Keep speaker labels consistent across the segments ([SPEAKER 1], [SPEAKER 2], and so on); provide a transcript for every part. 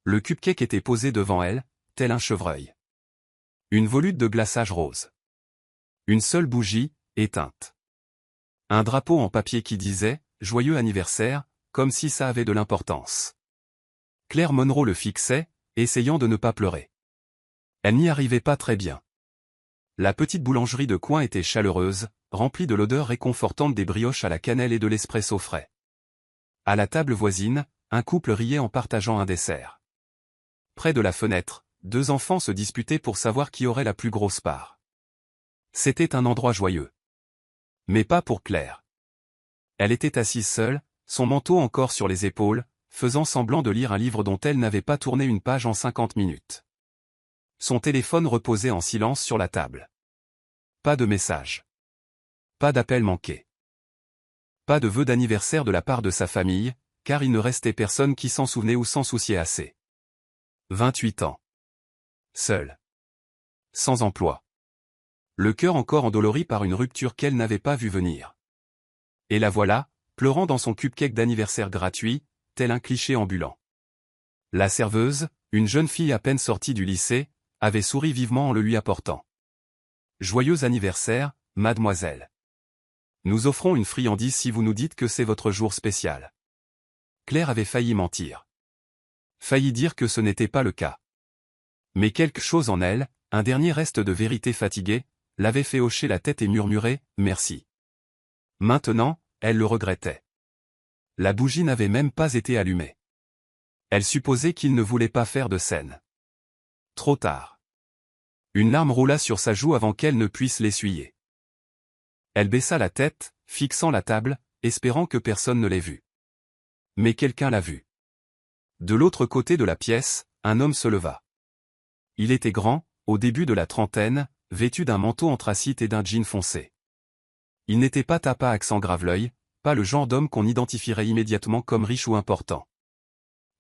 [SPEAKER 1] Le cupcake était posé devant elle, tel un chevreuil. Une volute de glaçage rose. Une seule bougie, éteinte. Un drapeau en papier qui disait « Joyeux anniversaire », comme si ça avait de l'importance. Claire Monroe le fixait, essayant de ne pas pleurer. Elle n'y arrivait pas très bien. La petite boulangerie de coin était chaleureuse, remplie de l'odeur réconfortante des brioches à la cannelle et de l'espresso frais. À la table voisine, un couple riait en partageant un dessert. Près de la fenêtre, deux enfants se disputaient pour savoir qui aurait la plus grosse part. C'était un endroit joyeux. Mais pas pour Claire. Elle était assise seule, son manteau encore sur les épaules, faisant semblant de lire un livre dont elle n'avait pas tourné une page en 50 minutes. Son téléphone reposait en silence sur la table. Pas de message. Pas d'appel manqué. Pas de vœu d'anniversaire de la part de sa famille, car il ne restait personne qui s'en souvenait ou s'en souciait assez. 28 ans. Seule. Sans emploi. Le cœur encore endolori par une rupture qu'elle n'avait pas vue venir. Et la voilà, pleurant dans son cupcake d'anniversaire gratuit, tel un cliché ambulant. La serveuse, une jeune fille à peine sortie du lycée, avait souri vivement en le lui apportant. « Joyeux anniversaire, mademoiselle. Nous offrons une friandise si vous nous dites que c'est votre jour spécial. » Claire avait failli mentir. Failli dire que ce n'était pas le cas. Mais quelque chose en elle, un dernier reste de vérité fatiguée, l'avait fait hocher la tête et murmurer « merci ». Maintenant, elle le regrettait. La bougie n'avait même pas été allumée. Elle supposait qu'il ne voulait pas faire de scène. Trop tard. Une larme roula sur sa joue avant qu'elle ne puisse l'essuyer. Elle baissa la tête, fixant la table, espérant que personne ne l'ait vue. Mais quelqu'un l'a vue. De l'autre côté de la pièce, un homme se leva. Il était grand, au début de la trentaine, vêtu d'un manteau anthracite et d'un jean foncé. Il n'était pas tapa accent grave-l'œil, pas le genre d'homme qu'on identifierait immédiatement comme riche ou important.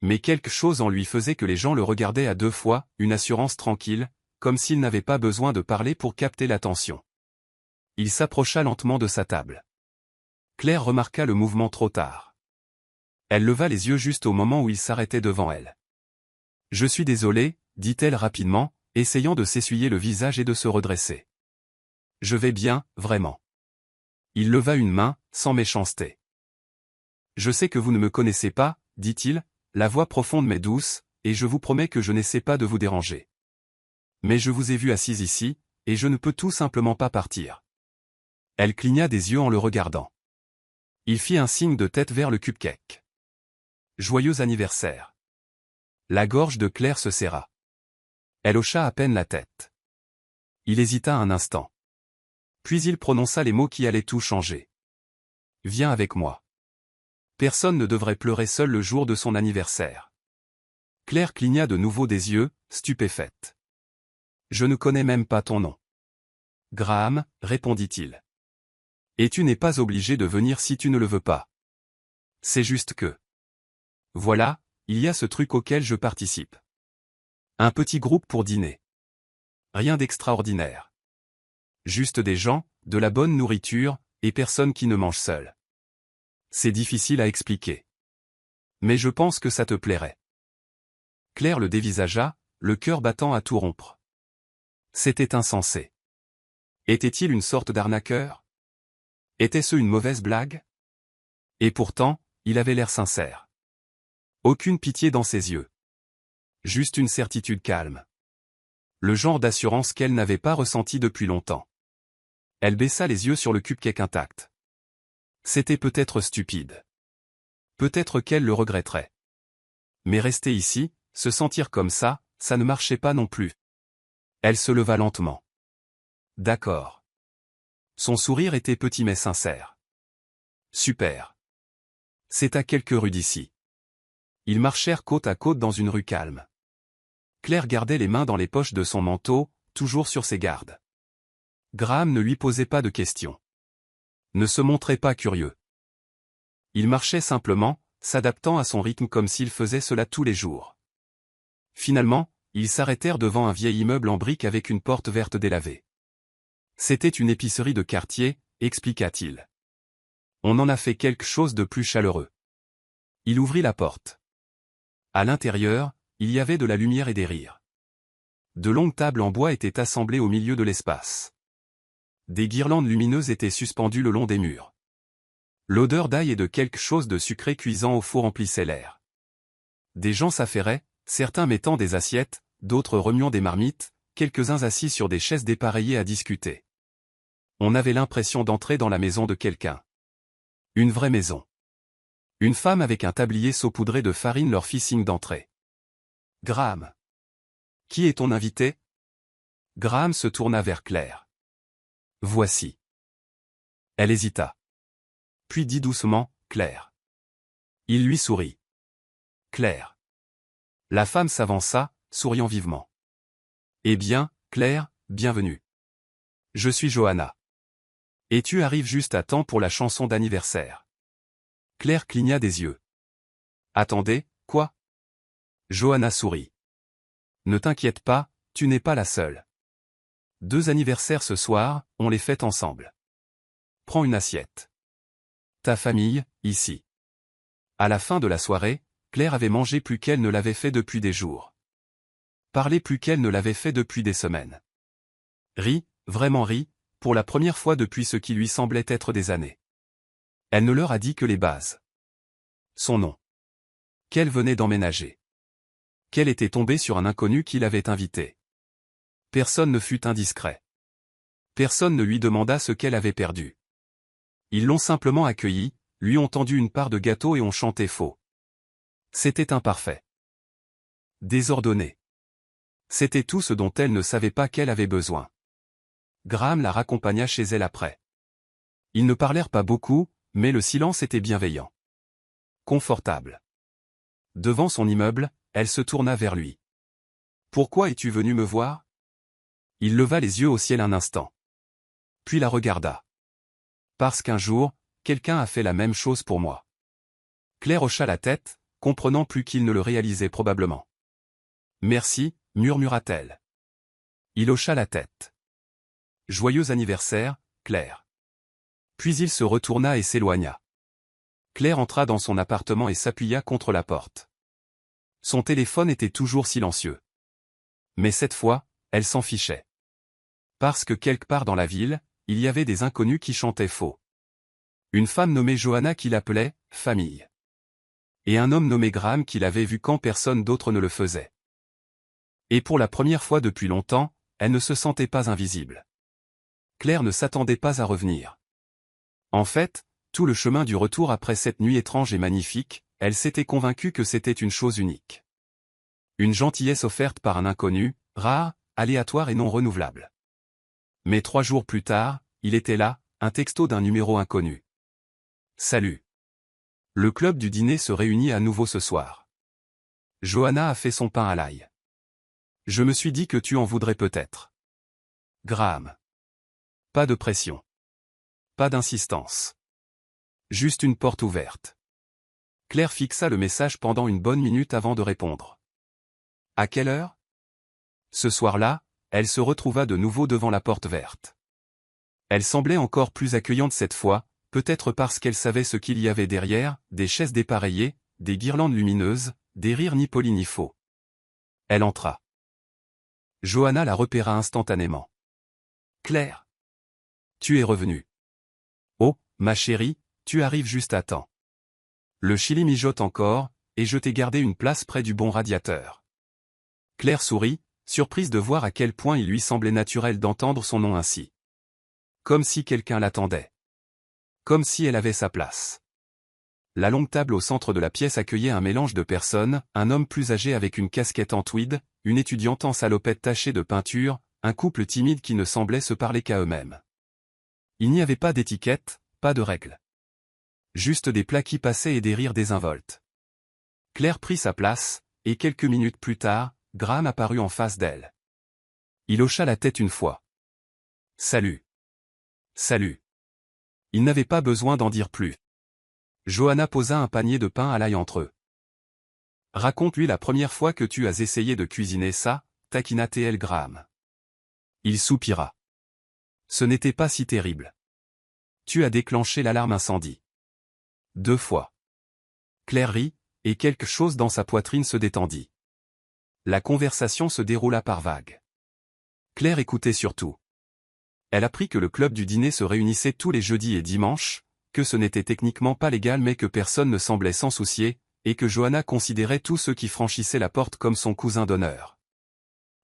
[SPEAKER 1] Mais quelque chose en lui faisait que les gens le regardaient à deux fois, une assurance tranquille, comme s'il n'avait pas besoin de parler pour capter l'attention. Il s'approcha lentement de sa table. Claire remarqua le mouvement trop tard. Elle leva les yeux juste au moment où il s'arrêtait devant elle. « Je suis désolée, dit-elle rapidement, essayant de s'essuyer le visage et de se redresser. « Je vais bien, vraiment. » Il leva une main, sans méchanceté. « Je sais que vous ne me connaissez pas, dit-il, la voix profonde mais douce, et je vous promets que je n'essaie pas de vous déranger. Mais je vous ai vu assise ici, et je ne peux tout simplement pas partir. » Elle cligna des yeux en le regardant. Il fit un signe de tête vers le cupcake. « Joyeux anniversaire. » La gorge de Claire se serra. Elle hocha à peine la tête. Il hésita un instant. Puis il prononça les mots qui allaient tout changer. « Viens avec moi. » Personne ne devrait pleurer seul le jour de son anniversaire. Claire cligna de nouveau des yeux, stupéfaite. « Je ne connais même pas ton nom. »« Graham, » répondit-il. « Et tu n'es pas obligé de venir si tu ne le veux pas. C'est juste que... Voilà, il y a ce truc auquel je participe. Un petit groupe pour dîner. Rien d'extraordinaire. Juste des gens, de la bonne nourriture, et personne qui ne mange seul. C'est difficile à expliquer. Mais je pense que ça te plairait. » Claire le dévisagea, le cœur battant à tout rompre. C'était insensé. Était-il une sorte d'arnaqueur? Était-ce une mauvaise blague? Et pourtant, il avait l'air sincère. Aucune pitié dans ses yeux. Juste une certitude calme. Le genre d'assurance qu'elle n'avait pas ressenti depuis longtemps. Elle baissa les yeux sur le cupcake intact. C'était peut-être stupide. Peut-être qu'elle le regretterait. Mais rester ici, se sentir comme ça ne marchait pas non plus. Elle se leva lentement. D'accord. Son sourire était petit mais sincère. Super. C'est à quelques rues d'ici. Ils marchèrent côte à côte dans une rue calme. Claire gardait les mains dans les poches de son manteau, toujours sur ses gardes. Graham ne lui posait pas de questions. Ne se montrait pas curieux. Il marchait simplement, s'adaptant à son rythme comme s'il faisait cela tous les jours. Finalement, ils s'arrêtèrent devant un vieil immeuble en briques avec une porte verte délavée. C'était une épicerie de quartier, expliqua-t-il. On en a fait quelque chose de plus chaleureux. Il ouvrit la porte. À l'intérieur, il y avait de la lumière et des rires. De longues tables en bois étaient assemblées au milieu de l'espace. Des guirlandes lumineuses étaient suspendues le long des murs. L'odeur d'ail et de quelque chose de sucré cuisant au four emplissait l'air. Des gens s'affairaient, certains mettant des assiettes, d'autres remuant des marmites, quelques-uns assis sur des chaises dépareillées à discuter. On avait l'impression d'entrer dans la maison de quelqu'un. Une vraie maison. Une femme avec un tablier saupoudré de farine leur fit signe d'entrer. « Graham. Qui est ton invité ?» Graham se tourna vers Claire. « Voici. » Elle hésita. Puis dit doucement, « Claire. » Il lui sourit. « Claire. » La femme s'avança, souriant vivement. « Eh bien, Claire, bienvenue. Je suis Johanna. Et tu arrives juste à temps pour la chanson d'anniversaire. » Claire cligna des yeux. « Attendez, quoi ?» Johanna sourit. « Ne t'inquiète pas, tu n'es pas la seule. 2 anniversaires ce soir, on les fête ensemble. Prends une assiette. Ta famille, ici. » À la fin de la soirée, Claire avait mangé plus qu'elle ne l'avait fait depuis des jours. Parlé plus qu'elle ne l'avait fait depuis des semaines. Rit, vraiment rit, pour la première fois depuis ce qui lui semblait être des années. Elle ne leur a dit que les bases. Son nom. Qu'elle venait d'emménager. Qu'elle était tombée sur un inconnu qui l'avait invitée. Personne ne fut indiscret. Personne ne lui demanda ce qu'elle avait perdu. Ils l'ont simplement accueillie, lui ont tendu une part de gâteau et ont chanté faux. C'était imparfait. Désordonné. C'était tout ce dont elle ne savait pas qu'elle avait besoin. Graham la raccompagna chez elle après. Ils ne parlèrent pas beaucoup, mais le silence était bienveillant. Confortable. Devant son immeuble, elle se tourna vers lui. « Pourquoi es-tu venu me voir ?» Il leva les yeux au ciel un instant. Puis la regarda. « Parce qu'un jour, quelqu'un a fait la même chose pour moi. » Claire hocha la tête, comprenant plus qu'il ne le réalisait probablement. « Merci, » murmura-t-elle. Il hocha la tête. « Joyeux anniversaire, Claire. » Puis il se retourna et s'éloigna. Claire entra dans son appartement et s'appuya contre la porte. Son téléphone était toujours silencieux. Mais cette fois, elle s'en fichait. Parce que quelque part dans la ville, il y avait des inconnus qui chantaient faux. Une femme nommée Johanna qui l'appelait « famille ». Et un homme nommé Graham qui l'avait vu quand personne d'autre ne le faisait. Et pour la première fois depuis longtemps, elle ne se sentait pas invisible. Claire ne s'attendait pas à revenir. En fait, tout le chemin du retour après cette nuit étrange et magnifique, elle s'était convaincue que c'était une chose unique. Une gentillesse offerte par un inconnu, rare, aléatoire et non renouvelable. Mais 3 jours plus tard, il était là, un texto d'un numéro inconnu. « Salut. Le club du dîner se réunit à nouveau ce soir. Johanna a fait son pain à l'ail. Je me suis dit que tu en voudrais peut-être. Graham. » Pas de pression. Pas d'insistance. Juste une porte ouverte. Claire fixa le message pendant une bonne minute avant de répondre. À quelle heure ? Ce soir-là, elle se retrouva de nouveau devant la porte verte. Elle semblait encore plus accueillante cette fois, peut-être parce qu'elle savait ce qu'il y avait derrière, des chaises dépareillées, des guirlandes lumineuses, des rires ni polis ni faux. Elle entra. Johanna la repéra instantanément. « Claire. Tu es revenue. Oh, ma chérie, tu arrives juste à temps. Le chili mijote encore, et je t'ai gardé une place près du bon radiateur. » Claire sourit, surprise de voir à quel point il lui semblait naturel d'entendre son nom ainsi. Comme si quelqu'un l'attendait. Comme si elle avait sa place. La longue table au centre de la pièce accueillait un mélange de personnes, un homme plus âgé avec une casquette en tweed, une étudiante en salopette tachée de peinture, un couple timide qui ne semblait se parler qu'à eux-mêmes. Il n'y avait pas d'étiquette, pas de règles. Juste des plats qui passaient et des rires désinvoltes. Claire prit sa place, et quelques minutes plus tard, Graham apparut en face d'elle. Il hocha la tête une fois. « Salut. » « Salut. » Il n'avait pas besoin d'en dire plus. Johanna posa un panier de pain à l'ail entre eux. « Raconte-lui la première fois que tu as essayé de cuisiner ça, taquina T.L. Graham. » Il soupira. « Ce n'était pas si terrible. Tu as déclenché l'alarme incendie. 2 fois. » Claire rit, et quelque chose dans sa poitrine se détendit. La conversation se déroula par vagues. Claire écoutait surtout. Elle apprit que le club du dîner se réunissait tous les jeudis et dimanches, que ce n'était techniquement pas légal mais que personne ne semblait s'en soucier, et que Johanna considérait tous ceux qui franchissaient la porte comme son cousin d'honneur.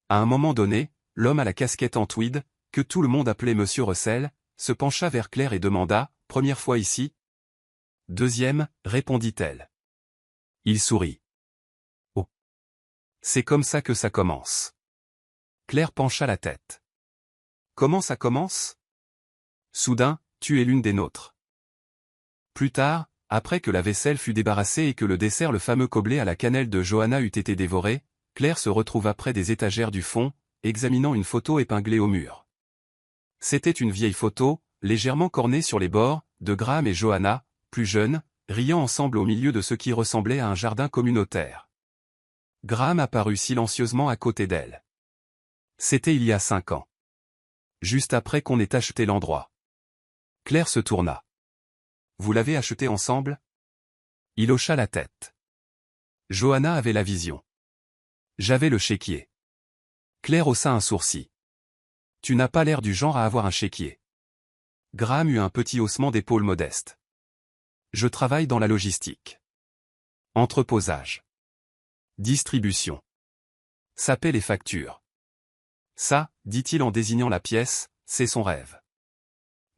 [SPEAKER 1] À un moment donné, l'homme à la casquette en tweed, que tout le monde appelait Monsieur Russell, se pencha vers Claire et demanda « Première fois ici ?» « Deuxième » répondit-elle. Il sourit. « Oh. C'est comme ça que ça commence. » Claire pencha la tête. « Comment ça commence ?» Soudain, tu es l'une des nôtres. Plus tard, après que la vaisselle fut débarrassée et que le dessert le fameux coblé à la cannelle de Johanna eut été dévoré, Claire se retrouva près des étagères du fond, examinant une photo épinglée au mur. C'était une vieille photo, légèrement cornée sur les bords, de Graham et Johanna, plus jeunes, riant ensemble au milieu de ce qui ressemblait à un jardin communautaire. Graham apparut silencieusement à côté d'elle. C'était il y a 5 ans. Juste après qu'on ait acheté l'endroit. Claire se tourna. « Vous l'avez acheté ensemble ?» Il hocha la tête. Johanna avait la vision. J'avais le chéquier. Claire haussa un sourcil. « Tu n'as pas l'air du genre à avoir un chéquier. » Graham eut un petit haussement d'épaule modeste. « Je travaille dans la logistique. Entreposage. Distribution. Ça paie les factures. » Ça, dit-il en désignant la pièce, c'est son rêve.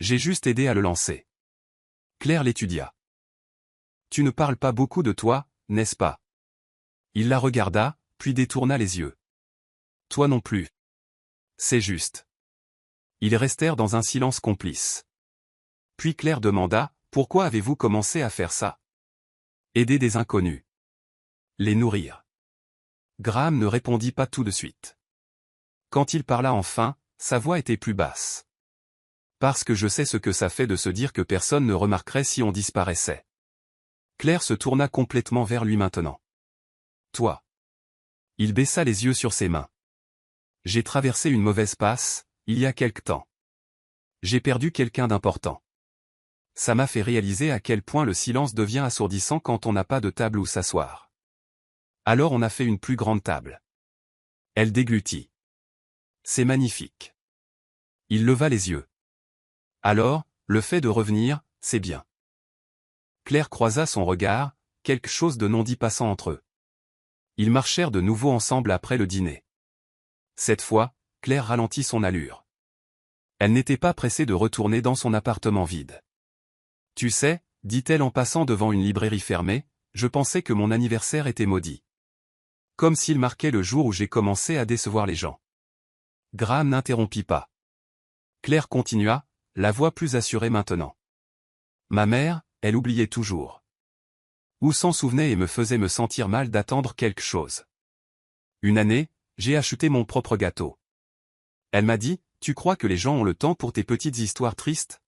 [SPEAKER 1] J'ai juste aidé à le lancer. Claire l'étudia. Tu ne parles pas beaucoup de toi, n'est-ce pas? Il la regarda, puis détourna les yeux. Toi non plus. C'est juste. Ils restèrent dans un silence complice. Puis Claire demanda, pourquoi avez-vous commencé à faire ça? Aider des inconnus. Les nourrir. Graham ne répondit pas tout de suite. Quand il parla enfin, sa voix était plus basse. Parce que je sais ce que ça fait de se dire que personne ne remarquerait si on disparaissait. Claire se tourna complètement vers lui maintenant. Toi. Il baissa les yeux sur ses mains. J'ai traversé une mauvaise passe, il y a quelque temps. J'ai perdu quelqu'un d'important. Ça m'a fait réaliser à quel point le silence devient assourdissant quand on n'a pas de table où s'asseoir. Alors on a fait une plus grande table. Elle déglutit. C'est magnifique. Il leva les yeux. Alors, le fait de revenir, c'est bien. Claire croisa son regard, quelque chose de non dit passant entre eux. Ils marchèrent de nouveau ensemble après le dîner. Cette fois, Claire ralentit son allure. Elle n'était pas pressée de retourner dans son appartement vide. Tu sais, dit-elle en passant devant une librairie fermée, je pensais que mon anniversaire était maudit. Comme s'il marquait le jour où j'ai commencé à décevoir les gens. Graham n'interrompit pas. Claire continua, la voix plus assurée maintenant. Ma mère, elle oubliait toujours. Ou s'en souvenait et me faisait me sentir mal d'attendre quelque chose. Une année, j'ai acheté mon propre gâteau. Elle m'a dit, tu crois que les gens ont le temps pour tes petites histoires tristes?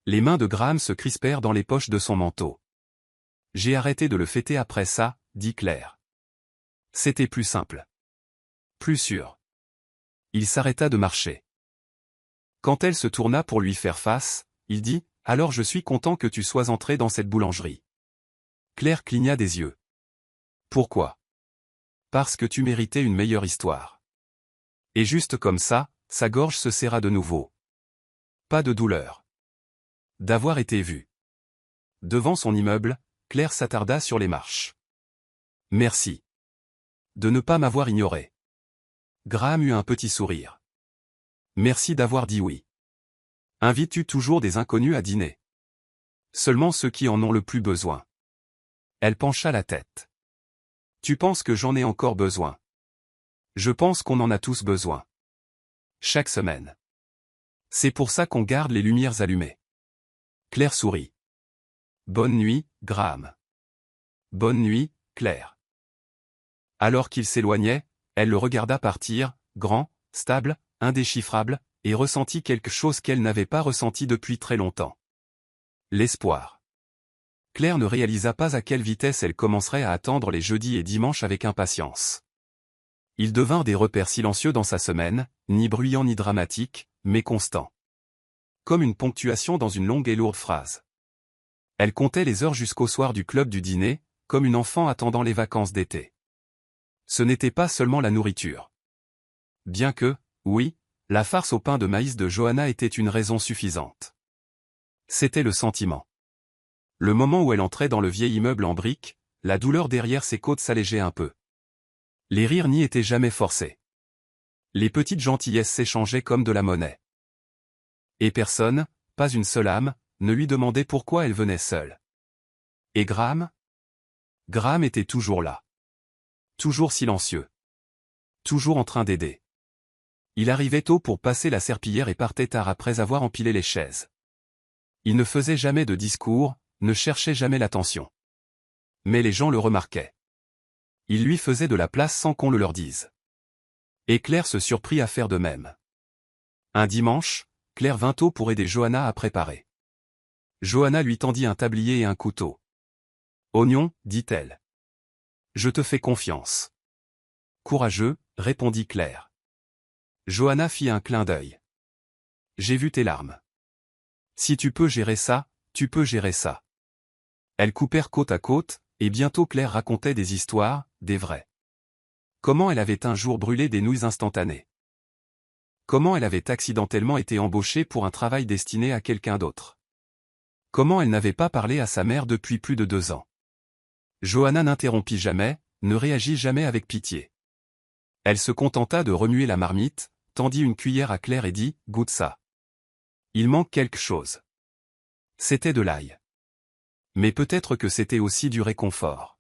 [SPEAKER 1] Les mains de Graham se crispèrent dans les poches de son manteau. J'ai arrêté de le fêter après ça, dit Claire. C'était plus simple. Plus sûr. Il s'arrêta de marcher. Quand elle se tourna pour lui faire face, il dit, « Alors je suis content que tu sois entré dans cette boulangerie. » Claire cligna des yeux. « Pourquoi? » Parce que tu méritais une meilleure histoire. Et juste comme ça, sa gorge se serra de nouveau. Pas de douleur. D'avoir été vue. Devant son immeuble, Claire s'attarda sur les marches. « Merci. De ne pas m'avoir ignoré. » Graham eut un petit sourire. « Merci d'avoir dit oui. Invites-tu toujours des inconnus à dîner? Seulement ceux qui en ont le plus besoin. » Elle pencha la tête. « Tu penses que j'en ai encore besoin? Je pense qu'on en a tous besoin. Chaque semaine. C'est pour ça qu'on garde les lumières allumées. » Claire sourit. « Bonne nuit, Graham. » Bonne nuit, Claire. Alors qu'il s'éloignait, elle le regarda partir, grand, stable, indéchiffrable, et ressentit quelque chose qu'elle n'avait pas ressenti depuis très longtemps. L'espoir. Claire ne réalisa pas à quelle vitesse elle commencerait à attendre les jeudis et dimanches avec impatience. Ils devinrent des repères silencieux dans sa semaine, ni bruyants ni dramatiques, mais constants. Comme une ponctuation dans une longue et lourde phrase. Elle comptait les heures jusqu'au soir du club du dîner, comme une enfant attendant les vacances d'été. Ce n'était pas seulement la nourriture. Bien que, oui, la farce au pain de maïs de Johanna était une raison suffisante. C'était le sentiment. Le moment où elle entrait dans le vieil immeuble en briques, la douleur derrière ses côtes s'allégeait un peu. Les rires n'y étaient jamais forcés. Les petites gentillesses s'échangeaient comme de la monnaie. Et personne, pas une seule âme, ne lui demandait pourquoi elle venait seule. Et Graham? Graham était toujours là. Toujours silencieux. Toujours en train d'aider. Il arrivait tôt pour passer la serpillière et partait tard après avoir empilé les chaises. Il ne faisait jamais de discours, ne cherchait jamais l'attention. Mais les gens le remarquaient. Il lui faisait de la place sans qu'on le leur dise. Et Claire se surprit à faire de même. Un dimanche, Claire vint tôt pour aider Johanna à préparer. Johanna lui tendit un tablier et un couteau. « Oignon, dit-elle. Je te fais confiance. » « Courageux, répondit Claire. Johanna fit un clin d'œil. « J'ai vu tes larmes. Si tu peux gérer ça, tu peux gérer ça. » Elles coupèrent côte à côte, et bientôt Claire racontait des histoires, des vraies. Comment elle avait un jour brûlé des nouilles instantanées. Comment elle avait accidentellement été embauchée pour un travail destiné à quelqu'un d'autre. Comment elle n'avait pas parlé à sa mère depuis plus de 2 ans. Johanna n'interrompit jamais, ne réagit jamais avec pitié. Elle se contenta de remuer la marmite, tendit une cuillère à Claire et dit « Goûte ça. Il manque quelque chose. » C'était de l'ail. Mais peut-être que c'était aussi du réconfort.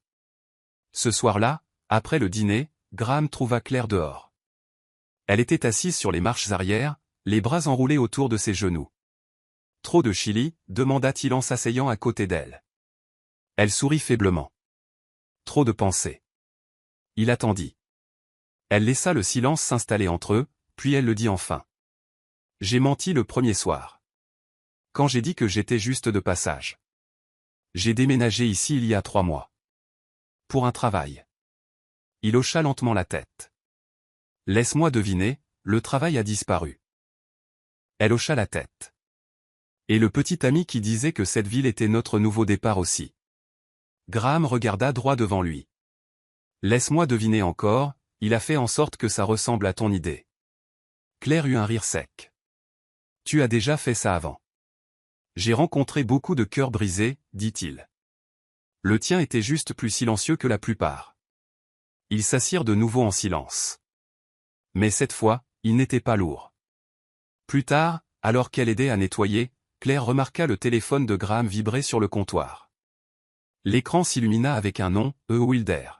[SPEAKER 1] Ce soir-là, après le dîner, Graham trouva Claire dehors. Elle était assise sur les marches arrière, les bras enroulés autour de ses genoux. « Trop de chili ?» demanda-t-il en s'asseyant à côté d'elle. Elle sourit faiblement. « Trop de pensées. » Il attendit. Elle laissa le silence s'installer entre eux, puis elle le dit enfin. « J'ai menti le premier soir. Quand j'ai dit que j'étais juste de passage. J'ai déménagé ici il y a 3 mois. Pour un travail. » Il hocha lentement la tête. « Laisse-moi deviner, le travail a disparu. » Elle hocha la tête. « Et le petit ami qui disait que cette ville était notre nouveau départ aussi. » Graham regarda droit devant lui. « Laisse-moi deviner encore, il a fait en sorte que ça ressemble à ton idée. » Claire eut un rire sec. « Tu as déjà fait ça avant. » J'ai rencontré beaucoup de cœurs brisés, dit-il. Le tien était juste plus silencieux que la plupart. Ils s'assirent de nouveau en silence. Mais cette fois, il n'était pas lourd. Plus tard, alors qu'elle aidait à nettoyer, Claire remarqua le téléphone de Graham vibrer sur le comptoir. L'écran s'illumina avec un nom, Wilder.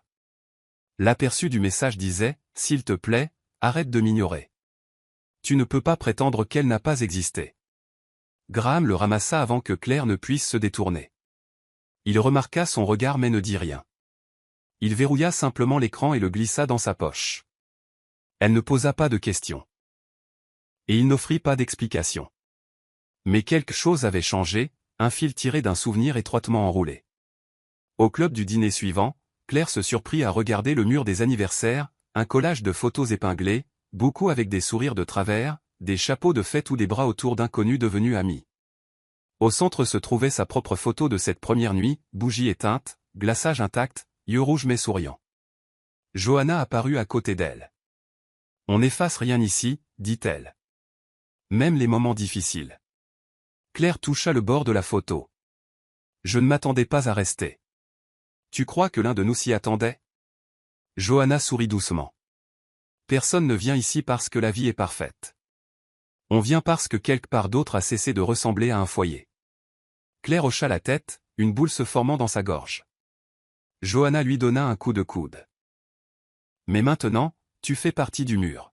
[SPEAKER 1] L'aperçu du message disait « S'il te plaît, arrête de m'ignorer. Tu ne peux pas prétendre qu'elle n'a pas existé. » Graham le ramassa avant que Claire ne puisse se détourner. Il remarqua son regard mais ne dit rien. Il verrouilla simplement l'écran et le glissa dans sa poche. Elle ne posa pas de questions. Et il n'offrit pas d'explication. Mais quelque chose avait changé, un fil tiré d'un souvenir étroitement enroulé. Au club du dîner suivant, Claire se surprit à regarder le mur des anniversaires, un collage de photos épinglées, beaucoup avec des sourires de travers, des chapeaux de fête ou des bras autour d'inconnus devenus amis. Au centre se trouvait sa propre photo de cette première nuit, bougie éteinte, glaçage intact, yeux rouges mais souriants. Johanna apparut à côté d'elle. « On n'efface rien ici, dit-elle. Même les moments difficiles. » Claire toucha le bord de la photo. « Je ne m'attendais pas à rester. » « Tu crois que l'un de nous s'y attendait ?» Johanna sourit doucement. « Personne ne vient ici parce que la vie est parfaite. On vient parce que quelque part d'autre a cessé de ressembler à un foyer. » Claire hocha la tête, une boule se formant dans sa gorge. Johanna lui donna un coup de coude. « Mais maintenant, tu fais partie du mur.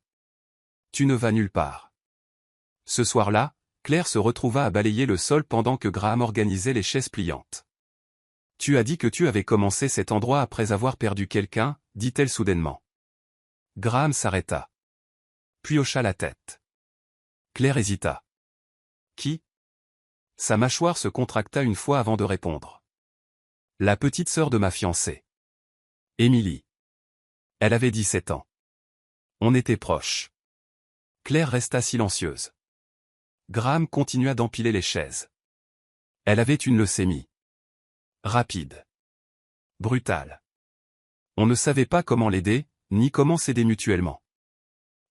[SPEAKER 1] Tu ne vas nulle part. » Ce soir-là, Claire se retrouva à balayer le sol pendant que Graham organisait les chaises pliantes. « Tu as dit que tu avais commencé cet endroit après avoir perdu quelqu'un, dit-elle soudainement. Graham s'arrêta. Puis hocha la tête. Claire hésita. Qui ? Sa mâchoire se contracta une fois avant de répondre. La petite sœur de ma fiancée. Émilie. Elle avait 17 ans. On était proches. Claire resta silencieuse. Graham continua d'empiler les chaises. Elle avait une leucémie. Rapide. Brutale. On ne savait pas comment l'aider, ni comment s'aider mutuellement.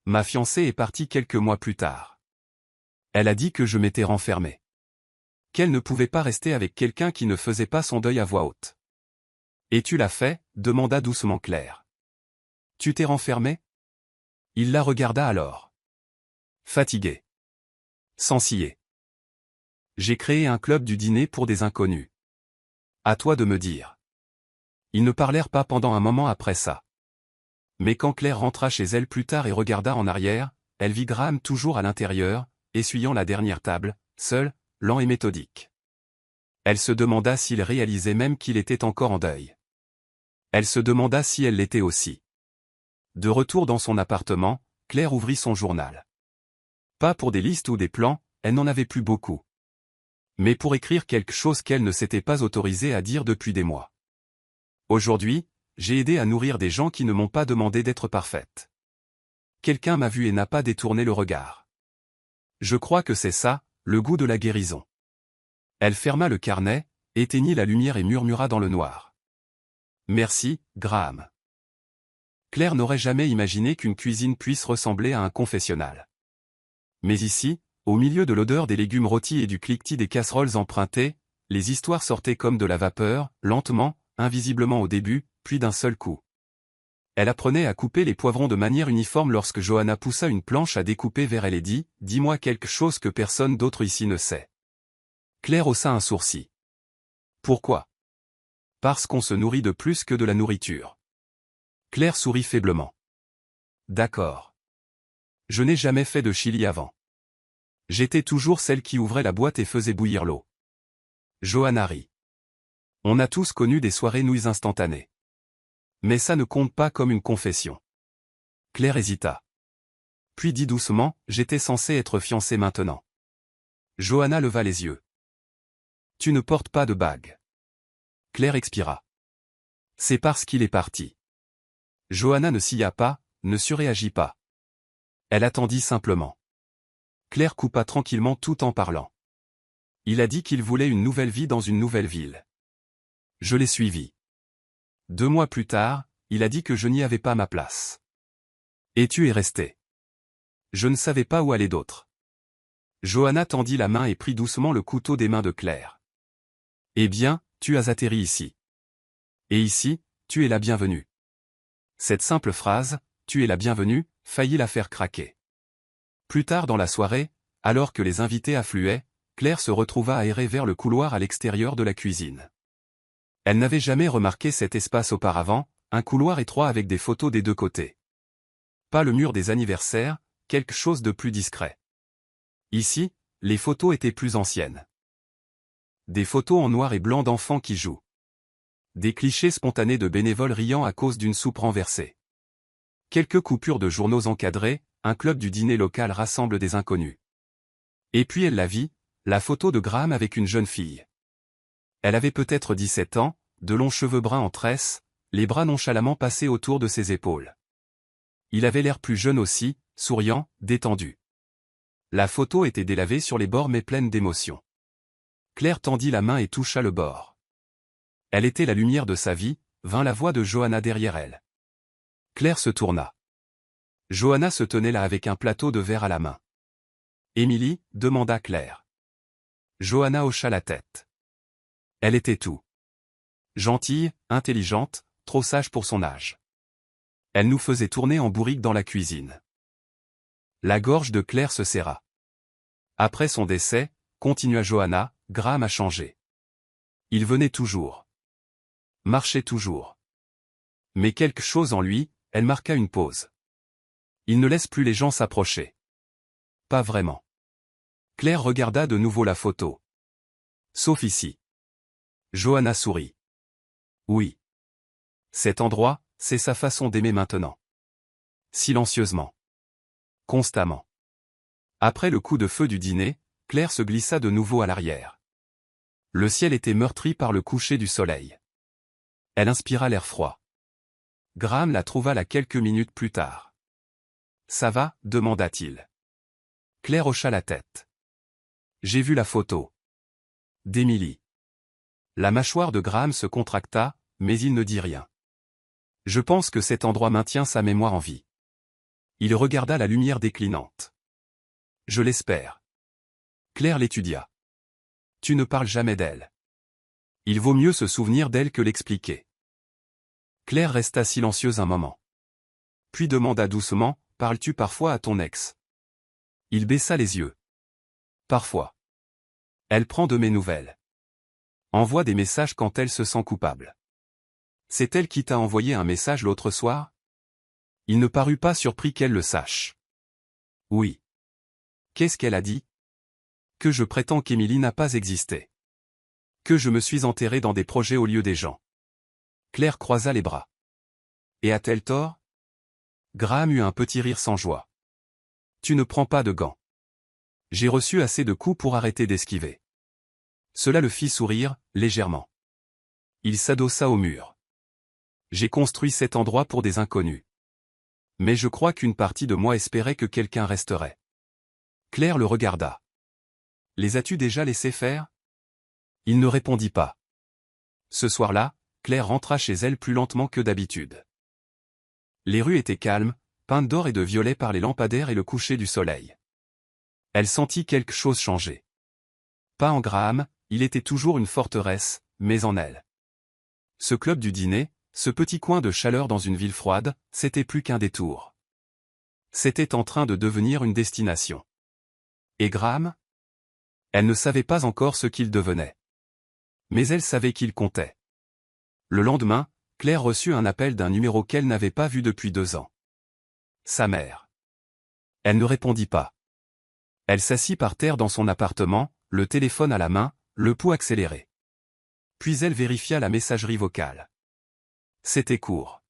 [SPEAKER 1] Ma fiancée est partie quelques mois plus tard. Elle a dit que je m'étais renfermé. Qu'elle ne pouvait pas rester avec quelqu'un qui ne faisait pas son deuil à voix haute. Et tu l'as fait, demanda doucement Claire. Tu t'es renfermé? Il la regarda alors. Fatigué. Sans ciller. J'ai créé un club du dîner pour des inconnus. À toi de me dire. Ils ne parlèrent pas pendant un moment après ça. Mais quand Claire rentra chez elle plus tard et regarda en arrière, elle vit Graham toujours à l'intérieur, essuyant la dernière table, seul, lent et méthodique. Elle se demanda s'il réalisait même qu'il était encore en deuil. Elle se demanda si elle l'était aussi. De retour dans son appartement, Claire ouvrit son journal. Pas pour des listes ou des plans, elle n'en avait plus beaucoup. Mais pour écrire quelque chose qu'elle ne s'était pas autorisée à dire depuis des mois. Aujourd'hui, j'ai aidé à nourrir des gens qui ne m'ont pas demandé d'être parfaite. Quelqu'un m'a vu et n'a pas détourné le regard. Je crois que c'est ça, le goût de la guérison. Elle ferma le carnet, éteignit la lumière et murmura dans le noir. Merci, Graham. Claire n'aurait jamais imaginé qu'une cuisine puisse ressembler à un confessionnal. Mais ici, au milieu de l'odeur des légumes rôtis et du cliquetis des casseroles empruntées, les histoires sortaient comme de la vapeur, lentement, invisiblement au début, puis d'un seul coup. Elle apprenait à couper les poivrons de manière uniforme lorsque Johanna poussa une planche à découper vers elle et dit « Dis-moi quelque chose que personne d'autre ici ne sait. » Claire haussa un sourcil. Pourquoi? Parce qu'on se nourrit de plus que de la nourriture. Claire sourit faiblement. D'accord. Je n'ai jamais fait de chili avant. J'étais toujours celle qui ouvrait la boîte et faisait bouillir l'eau. Johanna rit. On a tous connu des soirées nouilles instantanées. Mais ça ne compte pas comme une confession. Claire hésita. Puis dit doucement, j'étais censée être fiancée maintenant. Johanna leva les yeux. Tu ne portes pas de bague. Claire expira. C'est parce qu'il est parti. Johanna ne sia pas, ne surréagit pas. Elle attendit simplement. Claire coupa tranquillement tout en parlant. Il a dit qu'il voulait une nouvelle vie dans une nouvelle ville. Je l'ai suivi. 2 mois plus tard, il a dit que je n'y avais pas ma place. Et tu es resté. Je ne savais pas où aller d'autre. Johanna tendit la main et prit doucement le couteau des mains de Claire. Eh bien, tu as atterri ici. Et ici, tu es la bienvenue. Cette simple phrase, tu es la bienvenue, faillit la faire craquer. Plus tard dans la soirée, alors que les invités affluaient, Claire se retrouva à errer vers le couloir à l'extérieur de la cuisine. Elle n'avait jamais remarqué cet espace auparavant, un couloir étroit avec des photos des deux côtés. Pas le mur des anniversaires, quelque chose de plus discret. Ici, les photos étaient plus anciennes. Des photos en noir et blanc d'enfants qui jouent. Des clichés spontanés de bénévoles riant à cause d'une soupe renversée. Quelques coupures de journaux encadrés, un club du dîner local rassemble des inconnus. Et puis elle la vit, la photo de Graham avec une jeune fille. Elle avait peut-être 17 ans, de longs cheveux bruns en tresse, les bras nonchalamment passés autour de ses épaules. Il avait l'air plus jeune aussi, souriant, détendu. La photo était délavée sur les bords mais pleine d'émotion. Claire tendit la main et toucha le bord. Elle était la lumière de sa vie, vint la voix de Johanna derrière elle. Claire se tourna. Johanna se tenait là avec un plateau de verre à la main. Émilie, demanda Claire. Johanna hocha la tête. Elle était tout. Gentille, intelligente, trop sage pour son âge. Elle nous faisait tourner en bourrique dans la cuisine. La gorge de Claire se serra. Après son décès, continua Johanna, Graham a changé. Il venait toujours. Marchait toujours. Mais quelque chose en lui, elle marqua une pause. Il ne laisse plus les gens s'approcher. Pas vraiment. Claire regarda de nouveau la photo. Sauf ici. Johanna sourit. Oui. Cet endroit, c'est sa façon d'aimer maintenant. Silencieusement. Constamment. Après le coup de feu du dîner, Claire se glissa de nouveau à l'arrière. Le ciel était meurtri par le coucher du soleil. Elle inspira l'air froid. Graham la trouva là quelques minutes plus tard. Ça va, demanda-t-il. Claire hocha la tête. J'ai vu la photo. D'Émilie. La mâchoire de Graham se contracta, mais il ne dit rien. Je pense que cet endroit maintient sa mémoire en vie. Il regarda la lumière déclinante. Je l'espère. Claire l'étudia. Tu ne parles jamais d'elle. Il vaut mieux se souvenir d'elle que l'expliquer. Claire resta silencieuse un moment. Puis demanda doucement, parles-tu parfois à ton ex? Il baissa les yeux. Parfois. Elle prend de mes nouvelles. Envoie des messages quand elle se sent coupable. C'est elle qui t'a envoyé un message l'autre soir? Il ne parut pas surpris qu'elle le sache. Oui. Qu'est-ce qu'elle a dit? Que je prétends qu'Émilie n'a pas existé. Que je me suis enterré dans des projets au lieu des gens. Claire croisa les bras. Et a-t-elle tort? Graham eut un petit rire sans joie. Tu ne prends pas de gants. J'ai reçu assez de coups pour arrêter d'esquiver. Cela le fit sourire, légèrement. Il s'adossa au mur. J'ai construit cet endroit pour des inconnus. Mais je crois qu'une partie de moi espérait que quelqu'un resterait. Claire le regarda. Les as-tu déjà laissés faire? Il ne répondit pas. Ce soir-là, Claire rentra chez elle plus lentement que d'habitude. Les rues étaient calmes, peintes d'or et de violet par les lampadaires et le coucher du soleil. Elle sentit quelque chose changer. Pas en Graham, il était toujours une forteresse, mais en elle. Ce club du dîner, ce petit coin de chaleur dans une ville froide, c'était plus qu'un détour. C'était en train de devenir une destination. Et Graham? Elle ne savait pas encore ce qu'il devenait. Mais elle savait qu'il comptait. Le lendemain, Claire reçut un appel d'un numéro qu'elle n'avait pas vu depuis 2 ans. Sa mère. Elle ne répondit pas. Elle s'assit par terre dans son appartement, le téléphone à la main, le pouls accéléré. Puis elle vérifia la messagerie vocale. C'était court.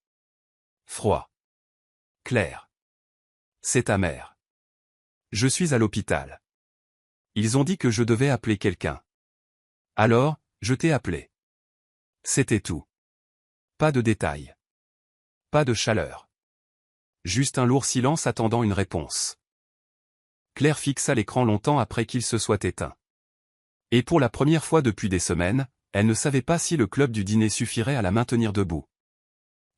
[SPEAKER 1] Froid. Claire. C'est ta mère. Je suis à l'hôpital. Ils ont dit que je devais appeler quelqu'un. Alors, je t'ai appelé. C'était tout. Pas de détails. Pas de chaleur. Juste un lourd silence attendant une réponse. Claire fixa l'écran longtemps après qu'il se soit éteint. Et pour la première fois depuis des semaines, elle ne savait pas si le club du dîner suffirait à la maintenir debout.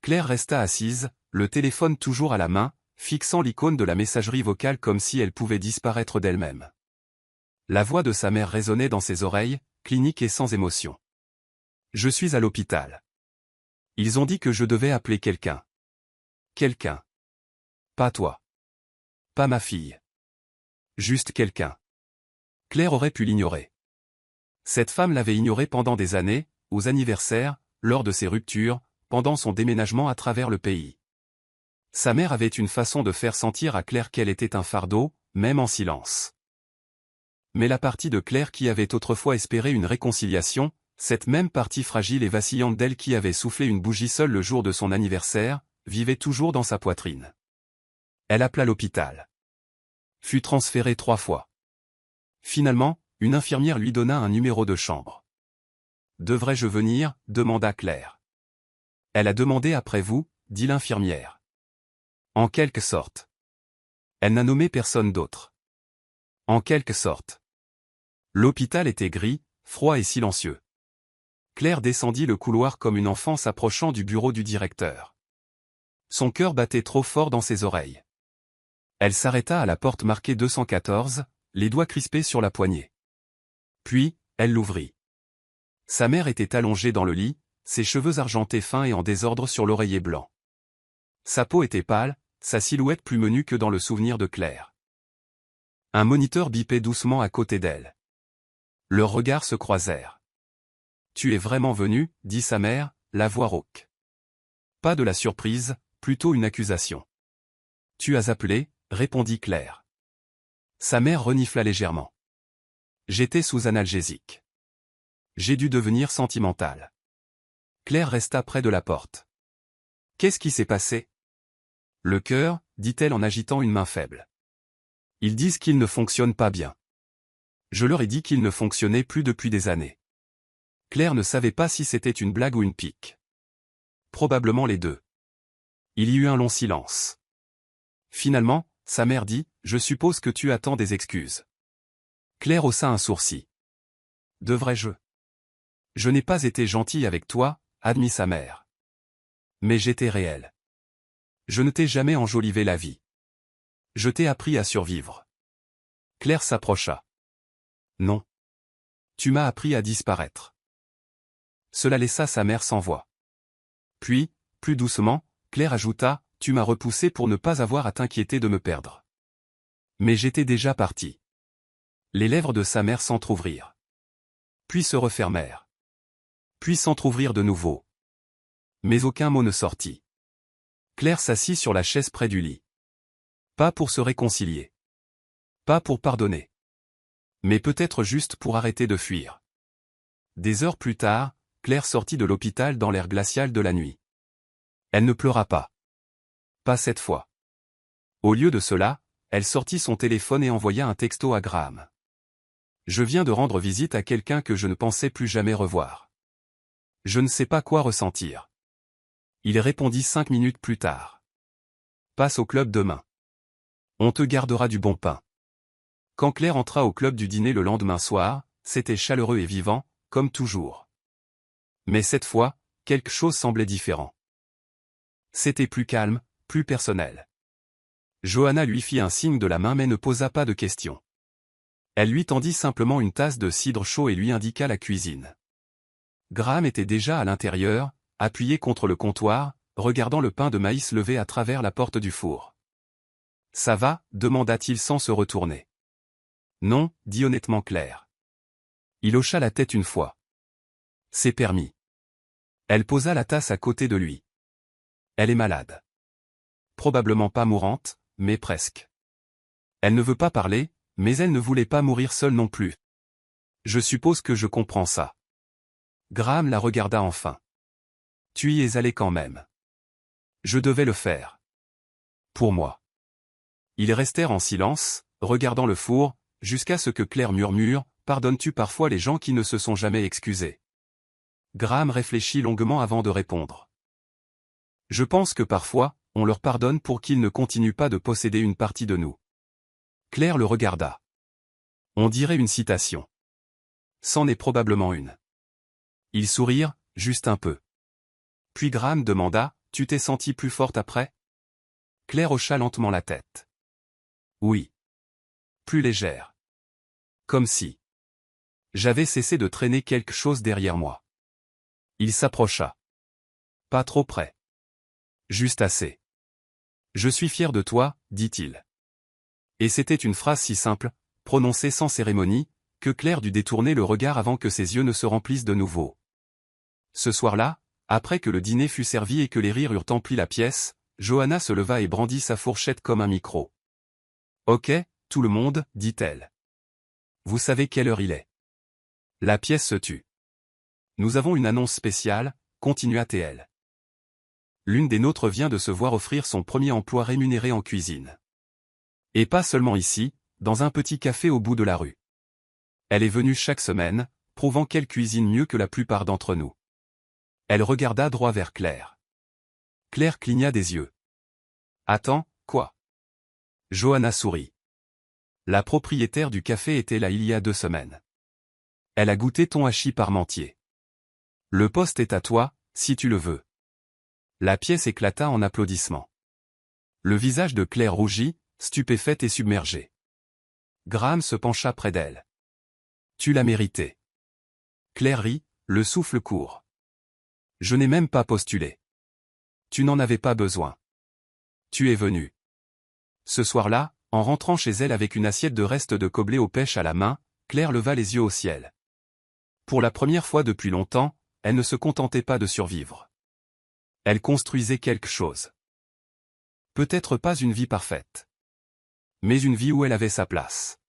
[SPEAKER 1] Claire resta assise, le téléphone toujours à la main, fixant l'icône de la messagerie vocale comme si elle pouvait disparaître d'elle-même. La voix de sa mère résonnait dans ses oreilles, clinique et sans émotion. Je suis à l'hôpital. Ils ont dit que je devais appeler quelqu'un. Quelqu'un. Pas toi. Pas ma fille. Juste quelqu'un. Claire aurait pu l'ignorer. Cette femme l'avait ignoré pendant des années, aux anniversaires, lors de ses ruptures, pendant son déménagement à travers le pays. Sa mère avait une façon de faire sentir à Claire qu'elle était un fardeau, même en silence. Mais la partie de Claire qui avait autrefois espéré une réconciliation, cette même partie fragile et vacillante d'elle qui avait soufflé une bougie seule le jour de son anniversaire, vivait toujours dans sa poitrine. Elle appela l'hôpital. Fut transférée 3 fois. Finalement, une infirmière lui donna un numéro de chambre. « Devrais-je venir ?» demanda Claire. « Elle a demandé après vous » dit l'infirmière. « En quelque sorte. » Elle n'a nommé personne d'autre. « En quelque sorte. » L'hôpital était gris, froid et silencieux. Claire descendit le couloir comme une enfant s'approchant du bureau du directeur. Son cœur battait trop fort dans ses oreilles. Elle s'arrêta à la porte marquée 214, les doigts crispés sur la poignée. Puis, elle l'ouvrit. Sa mère était allongée dans le lit, ses cheveux argentés fins et en désordre sur l'oreiller blanc. Sa peau était pâle, sa silhouette plus menue que dans le souvenir de Claire. Un moniteur bipait doucement à côté d'elle. Leurs regards se croisèrent. « Tu es vraiment venu ?» dit sa mère, la voix rauque. Pas de la surprise, plutôt une accusation. « Tu as appelé ?» répondit Claire. Sa mère renifla légèrement. « J'étais sous analgésique. J'ai dû devenir sentimentale. » Claire resta près de la porte. « Qu'est-ce qui s'est passé ?» Le cœur, dit-elle en agitant une main faible. Ils disent qu'il ne fonctionne pas bien. Je leur ai dit qu'il ne fonctionnait plus depuis des années. Claire ne savait pas si c'était une blague ou une pique. Probablement les deux. Il y eut un long silence. Finalement, sa mère dit, « Je suppose que tu attends des excuses. » Claire haussa un sourcil. « Devrais-je ? Je n'ai pas été gentille avec toi, admit sa mère. Mais j'étais réel. Je ne t'ai jamais enjolivé la vie. Je t'ai appris à survivre. Claire s'approcha. Non. Tu m'as appris à disparaître. Cela laissa sa mère sans voix. Puis, plus doucement, Claire ajouta, tu m'as repoussé pour ne pas avoir à t'inquiéter de me perdre. Mais j'étais déjà parti. Les lèvres de sa mère s'entr'ouvrirent. Puis se refermèrent. Puis s'entr'ouvrirent de nouveau. Mais aucun mot ne sortit. Claire s'assit sur la chaise près du lit. Pas pour se réconcilier. Pas pour pardonner. Mais peut-être juste pour arrêter de fuir. Des heures plus tard, Claire sortit de l'hôpital dans l'air glacial de la nuit. Elle ne pleura pas. Pas cette fois. Au lieu de cela, elle sortit son téléphone et envoya un texto à Graham. Je viens de rendre visite à quelqu'un que je ne pensais plus jamais revoir. Je ne sais pas quoi ressentir. Il répondit 5 minutes plus tard. Passe au club demain. On te gardera du bon pain. Quand Claire entra au club du dîner le lendemain soir, c'était chaleureux et vivant, comme toujours. Mais cette fois, quelque chose semblait différent. C'était plus calme, plus personnel. Johanna lui fit un signe de la main mais ne posa pas de questions. Elle lui tendit simplement une tasse de cidre chaud et lui indiqua la cuisine. Graham était déjà à l'intérieur, appuyé contre le comptoir, regardant le pain de maïs levé à travers la porte du four. « Ça va » demanda-t-il sans se retourner. « Non » dit honnêtement Claire. Il hocha la tête une fois. « C'est permis. » Elle posa la tasse à côté de lui. « Elle est malade. » Probablement pas mourante, mais presque. Elle ne veut pas parler, mais elle ne voulait pas mourir seule non plus. Je suppose que je comprends ça. Graham la regarda enfin. Tu y es allé quand même. Je devais le faire. Pour moi. Ils restèrent en silence, regardant le four, jusqu'à ce que Claire murmure, pardonnes-tu parfois les gens qui ne se sont jamais excusés? Graham réfléchit longuement avant de répondre. Je pense que parfois, on leur pardonne pour qu'ils ne continuent pas de posséder une partie de nous. Claire le regarda. On dirait une citation. C'en est probablement une. Ils sourirent, juste un peu. Puis Graham demanda, tu t'es sentie plus forte après? Claire hocha lentement la tête. Oui. Plus légère. Comme si j'avais cessé de traîner quelque chose derrière moi. Il s'approcha. Pas trop près. Juste assez. Je suis fier de toi, dit-il. Et c'était une phrase si simple, prononcée sans cérémonie, que Claire dut détourner le regard avant que ses yeux ne se remplissent de nouveau. Ce soir-là, après que le dîner fut servi et que les rires eurent empli la pièce, Johanna se leva et brandit sa fourchette comme un micro. « Ok, tout le monde, dit-elle. Vous savez quelle heure il est. La pièce se tut. Nous avons une annonce spéciale, continua-t-elle. L'une des nôtres vient de se voir offrir son premier emploi rémunéré en cuisine. Et pas seulement ici, dans un petit café au bout de la rue. Elle est venue chaque semaine, prouvant qu'elle cuisine mieux que la plupart d'entre nous. Elle regarda droit vers Claire. Claire cligna des yeux. Attends, quoi? Johanna sourit. La propriétaire du café était là il y a 2 semaines. Elle a goûté ton hachis parmentier. Le poste est à toi, si tu le veux. La pièce éclata en applaudissements. Le visage de Claire rougit, stupéfaite et submergée. Graham se pencha près d'elle. Tu l'as mérité. Claire rit, le souffle court. Je n'ai même pas postulé. Tu n'en avais pas besoin. Tu es venu. Ce soir-là, en rentrant chez elle avec une assiette de restes de coblé aux pêches à la main, Claire leva les yeux au ciel. Pour la première fois depuis longtemps, elle ne se contentait pas de survivre. Elle construisait quelque chose. Peut-être pas une vie parfaite. Mais une vie où elle avait sa place.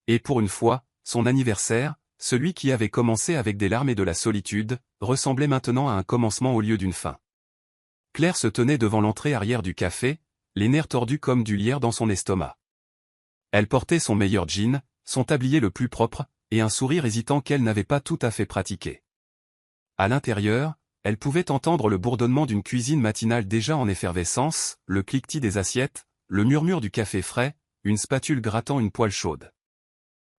[SPEAKER 1] Et pour une fois, son anniversaire, celui qui avait commencé avec des larmes et de la solitude, ressemblait maintenant à un commencement au lieu d'une fin. Claire se tenait devant l'entrée arrière du café, les nerfs tordus comme du lierre dans son estomac. Elle portait son meilleur jean, son tablier le plus propre, et un sourire hésitant qu'elle n'avait pas tout à fait pratiqué. À l'intérieur, elle pouvait entendre le bourdonnement d'une cuisine matinale déjà en effervescence, le cliquetis des assiettes, le murmure du café frais, une spatule grattant une poêle chaude.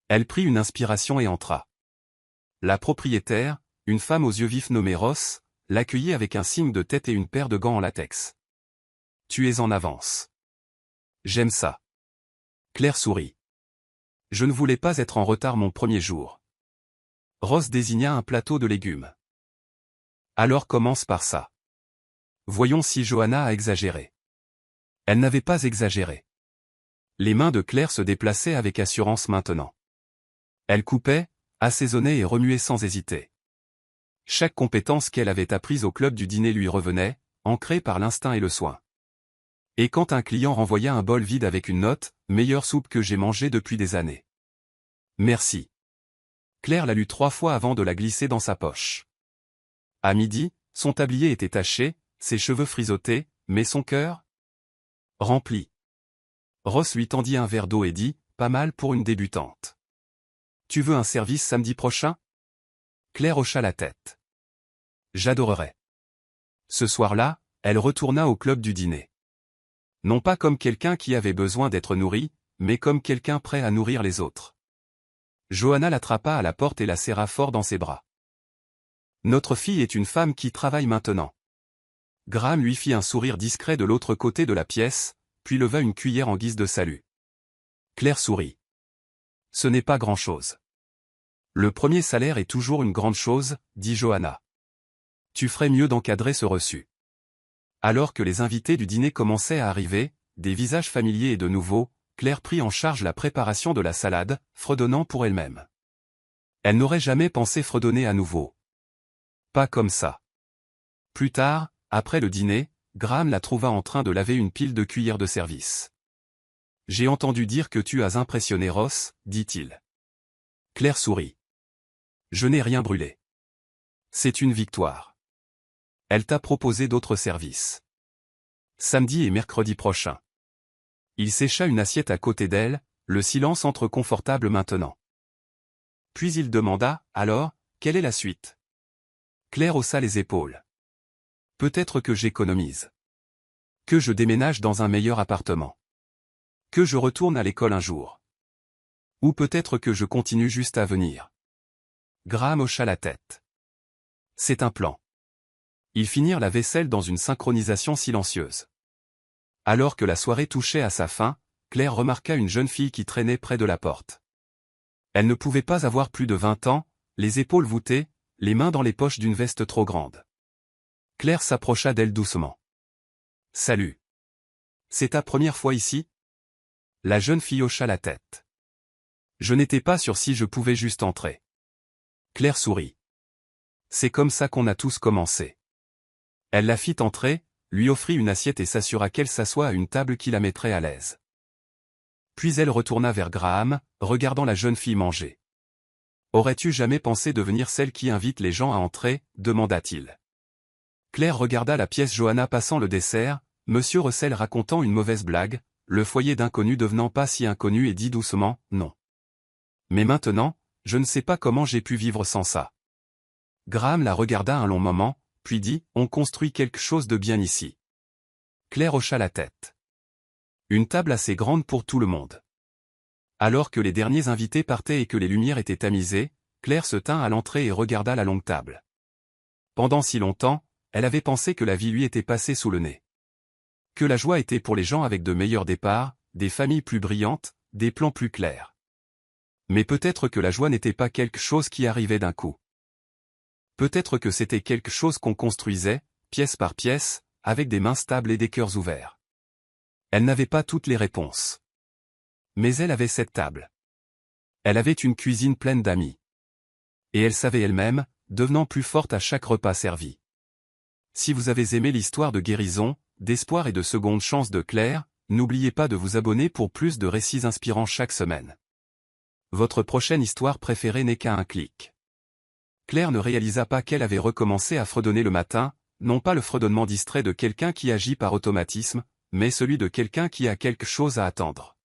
[SPEAKER 1] Elle prit une inspiration et entra. La propriétaire, une femme aux yeux vifs nommée Ross, l'accueillit avec un signe de tête et une paire de gants en latex. Tu es en avance. J'aime ça. Claire sourit. Je ne voulais pas être en retard mon premier jour. Ross désigna un plateau de légumes. Alors commence par ça. Voyons si Johanna a exagéré. Elle n'avait pas exagéré. Les mains de Claire se déplaçaient avec assurance maintenant. Elle coupait, assaisonnait et remuait sans hésiter. Chaque compétence qu'elle avait apprise au club du dîner lui revenait, ancrée par l'instinct et le soin. Et quand un client renvoya un bol vide avec une note, « Meilleure soupe que j'ai mangée depuis des années. » Merci. Claire la lut 3 fois avant de la glisser dans sa poche. À midi, son tablier était taché, ses cheveux frisottés, mais son cœur rempli. Ross lui tendit un verre d'eau et dit, « Pas mal pour une débutante. Tu veux un service samedi prochain ?» Claire hocha la tête. « J'adorerais. » Ce soir-là, elle retourna au club du dîner. Non pas comme quelqu'un qui avait besoin d'être nourri, mais comme quelqu'un prêt à nourrir les autres. Johanna l'attrapa à la porte et la serra fort dans ses bras. « Notre fille est une femme qui travaille maintenant. » Graham lui fit un sourire discret de l'autre côté de la pièce, puis leva une cuillère en guise de salut. Claire sourit. « Ce n'est pas grand-chose. »« Le premier salaire est toujours une grande chose, » dit Johanna. « Tu ferais mieux d'encadrer ce reçu. » Alors que les invités du dîner commençaient à arriver, des visages familiers et de nouveaux, Claire prit en charge la préparation de la salade, fredonnant pour elle-même. Elle n'aurait jamais pensé fredonner à nouveau. Pas comme ça. Plus tard, après le dîner, Graham la trouva en train de laver une pile de cuillères de service. « J'ai entendu dire que tu as impressionné Ross, » dit-il. Claire sourit. « Je n'ai rien brûlé. C'est une victoire. Elle t'a proposé d'autres services. Samedi et mercredi prochain. » Il sécha une assiette à côté d'elle, le silence entre confortable maintenant. Puis il demanda, « Alors, quelle est la suite ?» Claire haussa les épaules. « Peut-être que j'économise. Que je déménage dans un meilleur appartement. Que je retourne à l'école un jour. Ou peut-être que je continue juste à venir. » Graham hocha la tête. « C'est un plan. » Ils finirent la vaisselle dans une synchronisation silencieuse. Alors que la soirée touchait à sa fin, Claire remarqua une jeune fille qui traînait près de la porte. Elle ne pouvait pas avoir plus de 20 ans, les épaules voûtées, les mains dans les poches d'une veste trop grande. Claire s'approcha d'elle doucement. « Salut. C'est ta première fois ici ?» La jeune fille hocha la tête. « Je n'étais pas sûre si je pouvais juste entrer. » Claire sourit. « C'est comme ça qu'on a tous commencé. » Elle la fit entrer, lui offrit une assiette et s'assura qu'elle s'assoit à une table qui la mettrait à l'aise. Puis elle retourna vers Graham, regardant la jeune fille manger. « Aurais-tu jamais pensé devenir celle qui invite les gens à entrer ?» demanda-t-il. Claire regarda la pièce Johanna passant le dessert, Monsieur Russell racontant une mauvaise blague, le foyer d'inconnu devenant pas si inconnu et dit doucement, « Non. Mais maintenant, je ne sais pas comment j'ai pu vivre sans ça. » Graham la regarda un long moment, puis dit, « On construit quelque chose de bien ici. » Claire hocha la tête. Une table assez grande pour tout le monde. Alors que les derniers invités partaient et que les lumières étaient tamisées, Claire se tint à l'entrée et regarda la longue table. Pendant si longtemps, elle avait pensé que la vie lui était passée sous le nez. Que la joie était pour les gens avec de meilleurs départs, des familles plus brillantes, des plans plus clairs. Mais peut-être que la joie n'était pas quelque chose qui arrivait d'un coup. Peut-être que c'était quelque chose qu'on construisait, pièce par pièce, avec des mains stables et des cœurs ouverts. Elle n'avait pas toutes les réponses. Mais elle avait cette table. Elle avait une cuisine pleine d'amis. Et elle savait elle-même, devenant plus forte à chaque repas servi. Si vous avez aimé l'histoire de guérison, d'espoir et de seconde chance de Claire, n'oubliez pas de vous abonner pour plus de récits inspirants chaque semaine. Votre prochaine histoire préférée n'est qu'à un clic. Claire ne réalisa pas qu'elle avait recommencé à fredonner le matin, non pas le fredonnement distrait de quelqu'un qui agit par automatisme, mais celui de quelqu'un qui a quelque chose à attendre.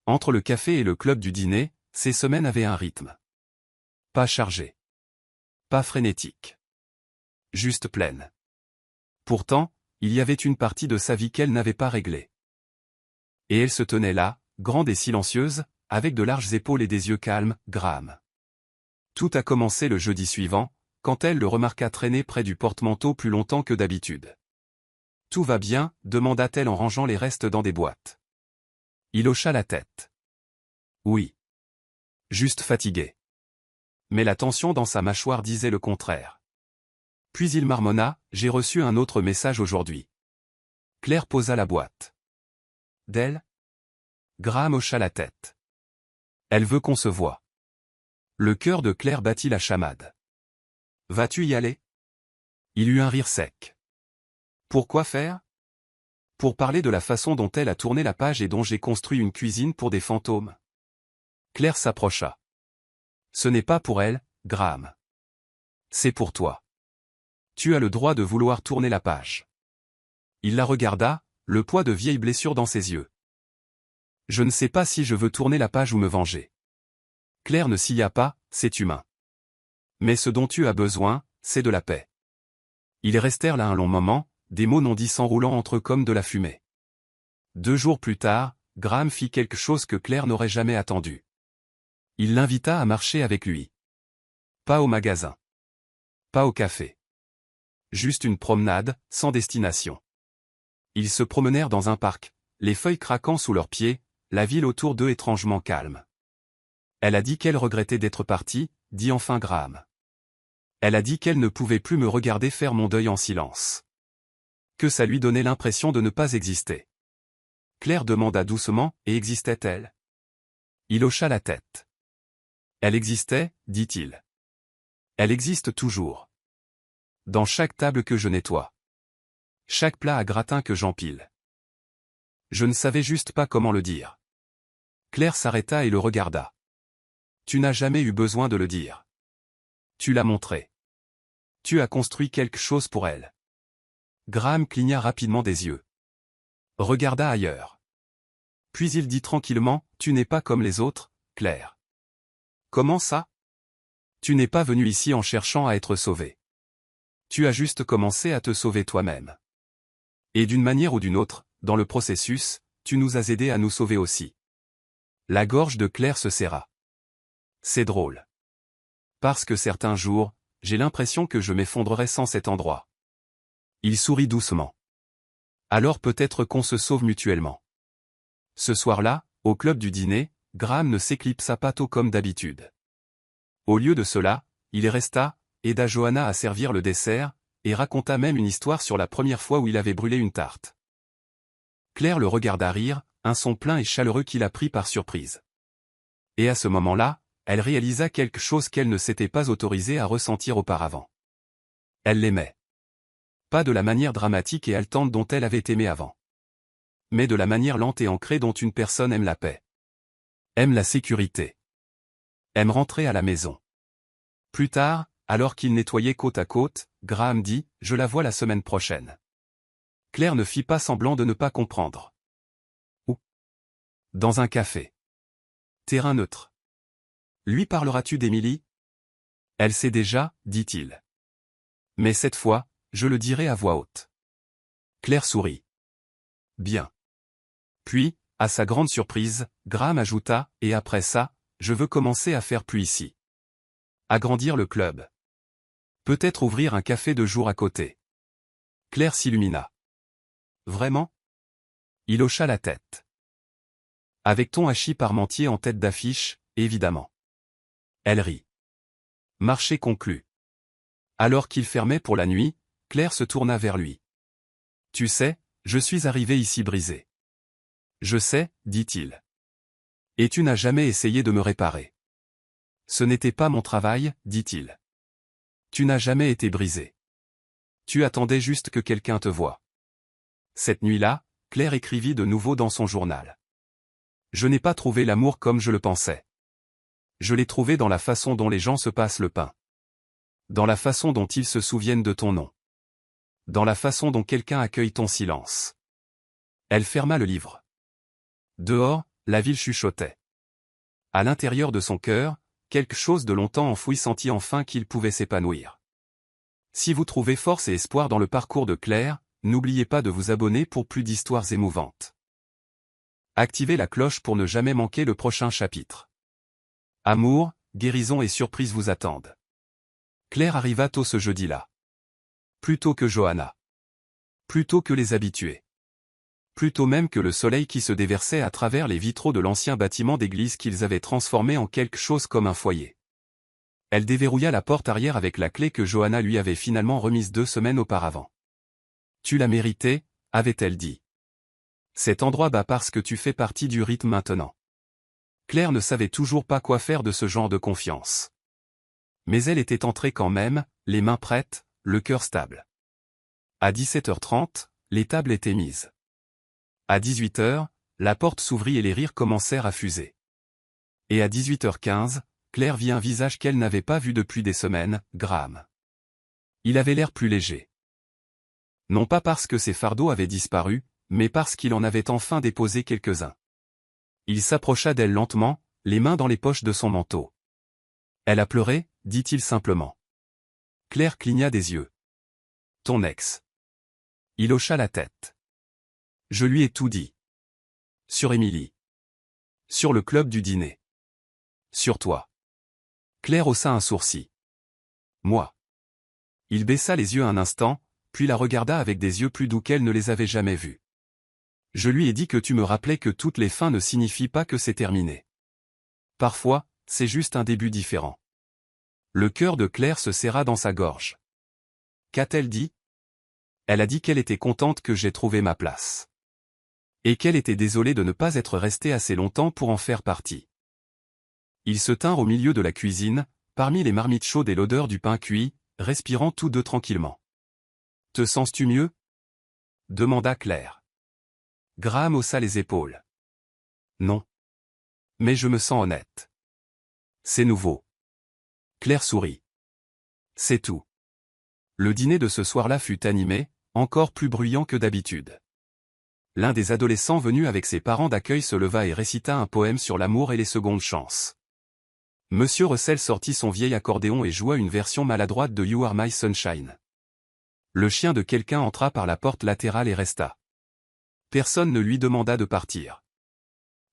[SPEAKER 1] Entre le café et le club du dîner, ces semaines avaient un rythme. Pas chargé. Pas frénétique. Juste pleine. Pourtant, il y avait une partie de sa vie qu'elle n'avait pas réglée. Et elle se tenait là, grande et silencieuse, avec de larges épaules et des yeux calmes, Graham. Tout a commencé le jeudi suivant, quand elle le remarqua traîner près du porte-manteau plus longtemps que d'habitude. « Tout va bien ?» demanda-t-elle en rangeant les restes dans des boîtes. Il hocha la tête. « Oui. Juste fatigué. » Mais la tension dans sa mâchoire disait le contraire. Puis il marmonna, « J'ai reçu un autre message aujourd'hui. » Claire posa la boîte. « D'elle ?» Graham hocha la tête. « Elle veut qu'on se voie. » Le cœur de Claire battit la chamade. « Vas-tu y aller ?» Il eut un rire sec. « Pourquoi faire ? » Pour parler de la façon dont elle a tourné la page et dont j'ai construit une cuisine pour des fantômes. Claire s'approcha. « Ce n'est pas pour elle, Graham. C'est pour toi. Tu as le droit de vouloir tourner la page. » Il la regarda, le poids de vieilles blessures dans ses yeux. « Je ne sais pas si je veux tourner la page ou me venger. » Claire ne sia pas, c'est humain. Mais ce dont tu as besoin, c'est de la paix. Ils restèrent là un long moment, des mots non dits s'enroulant entre eux comme de la fumée. 2 jours plus tard, Graham fit quelque chose que Claire n'aurait jamais attendu. Il l'invita à marcher avec lui. Pas au magasin. Pas au café. Juste une promenade, sans destination. Ils se promenèrent dans un parc, les feuilles craquant sous leurs pieds, la ville autour d'eux étrangement calme. Elle a dit qu'elle regrettait d'être partie, dit enfin Graham. Elle a dit qu'elle ne pouvait plus me regarder faire mon deuil en silence. Que ça lui donnait l'impression de ne pas exister. Claire demanda doucement, et existait-elle ? Il hocha la tête. Elle existait, dit-il. Elle existe toujours. Dans chaque table que je nettoie. Chaque plat à gratin que j'empile. Je ne savais juste pas comment le dire. Claire s'arrêta et le regarda. Tu n'as jamais eu besoin de le dire. Tu l'as montré. Tu as construit quelque chose pour elle. Graham cligna rapidement des yeux. Regarda ailleurs. Puis il dit tranquillement, tu n'es pas comme les autres, Claire. Comment ça ? Tu n'es pas venu ici en cherchant à être sauvé. Tu as juste commencé à te sauver toi-même. Et d'une manière ou d'une autre, dans le processus, tu nous as aidés à nous sauver aussi. La gorge de Claire se serra. C'est drôle. Parce que certains jours, j'ai l'impression que je m'effondrerai sans cet endroit. Il sourit doucement. Alors peut-être qu'on se sauve mutuellement. Ce soir-là, au club du dîner, Graham ne s'éclipsa pas tôt comme d'habitude. Au lieu de cela, il resta, aida Johanna à servir le dessert, et raconta même une histoire sur la première fois où il avait brûlé une tarte. Claire le regarda rire, un son plein et chaleureux qui la prit par surprise. Et à ce moment-là, elle réalisa quelque chose qu'elle ne s'était pas autorisée à ressentir auparavant. Elle l'aimait. Pas de la manière dramatique et haletante dont elle avait aimé avant. Mais de la manière lente et ancrée dont une personne aime la paix. Aime la sécurité. Aime rentrer à la maison. Plus tard, alors qu'ils nettoyaient côte à côte, Graham dit « Je la vois la semaine prochaine ». Claire ne fit pas semblant de ne pas comprendre. Où ? Dans un café. Terrain neutre. Lui parleras-tu d'Émilie ? Elle sait déjà, dit-il. Mais cette fois, je le dirai à voix haute. Claire sourit. Bien. Puis, à sa grande surprise, Graham ajouta, et après ça, je veux commencer à faire plus ici. Agrandir le club. Peut-être ouvrir un café de jour à côté. Claire s'illumina. Vraiment ? Il hocha la tête. Avec ton hachis parmentier en tête d'affiche, évidemment. Elle rit. Marché conclu. Alors qu'il fermait pour la nuit, Claire se tourna vers lui. Tu sais, je suis arrivé ici brisé. Je sais, dit-il. Et tu n'as jamais essayé de me réparer. Ce n'était pas mon travail, dit-il. Tu n'as jamais été brisé. Tu attendais juste que quelqu'un te voie. Cette nuit-là, Claire écrivit de nouveau dans son journal. Je n'ai pas trouvé l'amour comme je le pensais. Je l'ai trouvé dans la façon dont les gens se passent le pain. Dans la façon dont ils se souviennent de ton nom. Dans la façon dont quelqu'un accueille ton silence. Elle ferma le livre. Dehors, la ville chuchotait. À l'intérieur de son cœur, quelque chose de longtemps enfoui sentit enfin qu'il pouvait s'épanouir. Si vous trouvez force et espoir dans le parcours de Claire, n'oubliez pas de vous abonner pour plus d'histoires émouvantes. Activez la cloche pour ne jamais manquer le prochain chapitre. Amour, guérison et surprise vous attendent. Claire arriva tôt ce jeudi-là. Plus tôt que Johanna. Plus tôt que les habitués. Plus tôt même que le soleil qui se déversait à travers les vitraux de l'ancien bâtiment d'église qu'ils avaient transformé en quelque chose comme un foyer. Elle déverrouilla la porte arrière avec la clé que Johanna lui avait finalement remise 2 semaines auparavant. « Tu l'as mérité », avait-elle dit. « Cet endroit bat parce que tu fais partie du rythme maintenant. » Claire ne savait toujours pas quoi faire de ce genre de confiance. Mais elle était entrée quand même, les mains prêtes, le cœur stable. À 17h30, les tables étaient mises. À 18h, la porte s'ouvrit et les rires commencèrent à fuser. Et à 18h15, Claire vit un visage qu'elle n'avait pas vu depuis des semaines, Graham. Il avait l'air plus léger. Non pas parce que ses fardeaux avaient disparu, mais parce qu'il en avait enfin déposé quelques-uns. Il s'approcha d'elle lentement, les mains dans les poches de son manteau. « Elle a pleuré ?» dit-il simplement. Claire cligna des yeux. « Ton ex. » Il hocha la tête. « Je lui ai tout dit. Sur Émilie. Sur le club du dîner. Sur toi. » Claire haussa un sourcil. « Moi. » Il baissa les yeux un instant, puis la regarda avec des yeux plus doux qu'elle ne les avait jamais vus. « Je lui ai dit que tu me rappelais que toutes les fins ne signifient pas que c'est terminé. Parfois, c'est juste un début différent. » Le cœur de Claire se serra dans sa gorge. Qu'a-t-elle dit? Elle a dit qu'elle était contente que j'aie trouvé ma place. Et qu'elle était désolée de ne pas être restée assez longtemps pour en faire partie. Ils se tinrent au milieu de la cuisine, parmi les marmites chaudes et l'odeur du pain cuit, respirant tous deux tranquillement. « Te sens-tu mieux ?» demanda Claire. Graham haussa les épaules. « Non. Mais je me sens honnête. C'est nouveau. » Claire sourit. « C'est tout. » Le dîner de ce soir-là fut animé, encore plus bruyant que d'habitude. L'un des adolescents venus avec ses parents d'accueil se leva et récita un poème sur l'amour et les secondes chances. Monsieur Russell sortit son vieil accordéon et joua une version maladroite de You Are My Sunshine. Le chien de quelqu'un entra par la porte latérale et resta. Personne ne lui demanda de partir.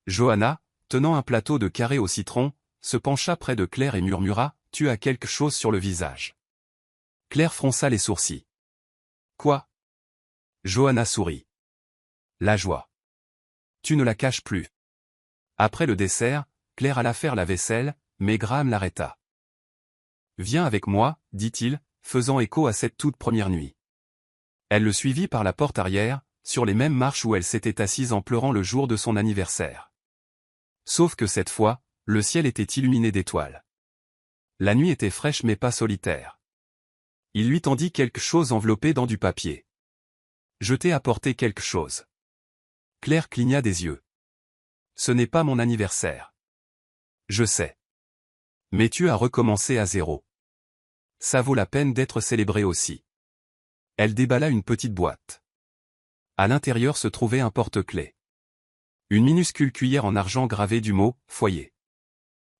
[SPEAKER 1] Johanna, tenant un plateau de carré au citron, se pencha près de Claire et murmura « Tu as quelque chose sur le visage. » Claire fronça les sourcils. « Quoi ?» Johanna sourit. « La joie. Tu ne la caches plus. » Après le dessert, Claire alla faire la vaisselle, mais Graham l'arrêta. « Viens avec moi, dit-il, faisant écho à cette toute première nuit. » Elle le suivit par la porte arrière, sur les mêmes marches où elle s'était assise en pleurant le jour de son anniversaire. Sauf que cette fois, le ciel était illuminé d'étoiles. La nuit était fraîche mais pas solitaire. Il lui tendit quelque chose enveloppé dans du papier. « Je t'ai apporté quelque chose. » Claire cligna des yeux. « Ce n'est pas mon anniversaire. »« Je sais. Mais tu as recommencé à zéro. Ça vaut la peine d'être célébré aussi. » Elle déballa une petite boîte. À l'intérieur se trouvait un porte-clés. Une minuscule cuillère en argent gravée du mot « foyer ».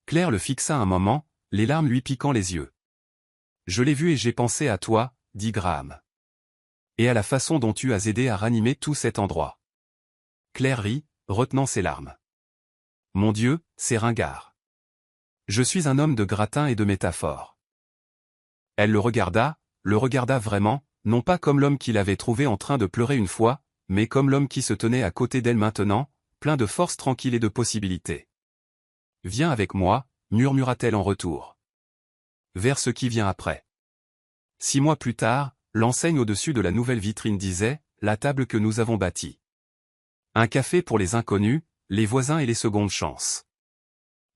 [SPEAKER 1] Claire le fixa un moment, les larmes lui piquant les yeux. « Je l'ai vu et j'ai pensé à toi, » dit Graham. « Et à la façon dont tu as aidé à ranimer tout cet endroit. » Claire rit, retenant ses larmes. « Mon Dieu, c'est ringard. Je suis un homme de gratin et de métaphores. » Elle le regarda vraiment, non pas comme l'homme qu'il avait trouvé en train de pleurer une fois, mais comme l'homme qui se tenait à côté d'elle maintenant, plein de force tranquille et de possibilités. « Viens avec moi, » murmura-t-elle en retour. Vers ce qui vient après. 6 mois plus tard, l'enseigne au-dessus de la nouvelle vitrine disait « La table que nous avons bâtie. » Un café pour les inconnus, les voisins et les secondes chances.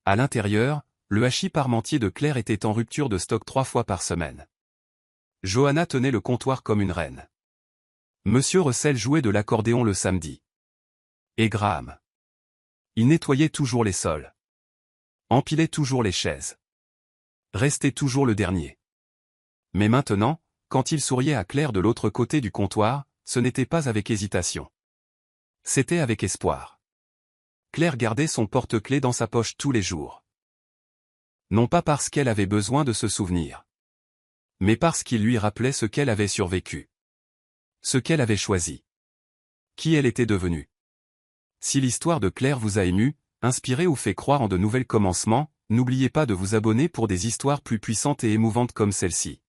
[SPEAKER 1] À l'intérieur, le hachis parmentier de Claire était en rupture de stock 3 fois par semaine. Johanna tenait le comptoir comme une reine. Monsieur Russell jouait de l'accordéon le samedi. Et Graham. Il nettoyait toujours les sols. Empilait toujours les chaises. Restait toujours le dernier. Mais maintenant, quand il souriait à Claire de l'autre côté du comptoir, ce n'était pas avec hésitation. C'était avec espoir. Claire gardait son porte-clés dans sa poche tous les jours. Non pas parce qu'elle avait besoin de se souvenir. Mais parce qu'il lui rappelait ce qu'elle avait survécu. Ce qu'elle avait choisi. Qui elle était devenue. Si l'histoire de Claire vous a ému, inspiré ou fait croire en de nouvelles commencements, n'oubliez pas de vous abonner pour des histoires plus puissantes et émouvantes comme celle-ci.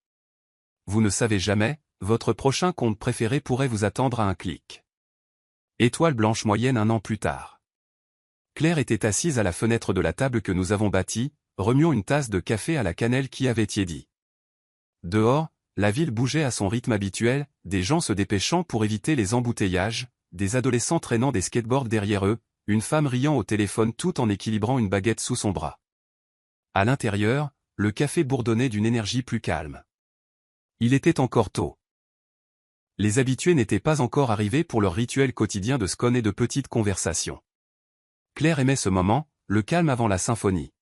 [SPEAKER 1] Vous ne savez jamais, votre prochain conte préféré pourrait vous attendre à un clic. Étoile blanche moyenne 1 an plus tard. Claire était assise à la fenêtre de la table que nous avons bâtie, remuant une tasse de café à la cannelle qui avait tiédi. Dehors, la ville bougeait à son rythme habituel, des gens se dépêchant pour éviter les embouteillages, des adolescents traînant des skateboards derrière eux, une femme riant au téléphone tout en équilibrant une baguette sous son bras. À l'intérieur, le café bourdonnait d'une énergie plus calme. Il était encore tôt. Les habitués n'étaient pas encore arrivés pour leur rituel quotidien de scone et de petites conversations. Claire aimait ce moment, le calme avant la symphonie.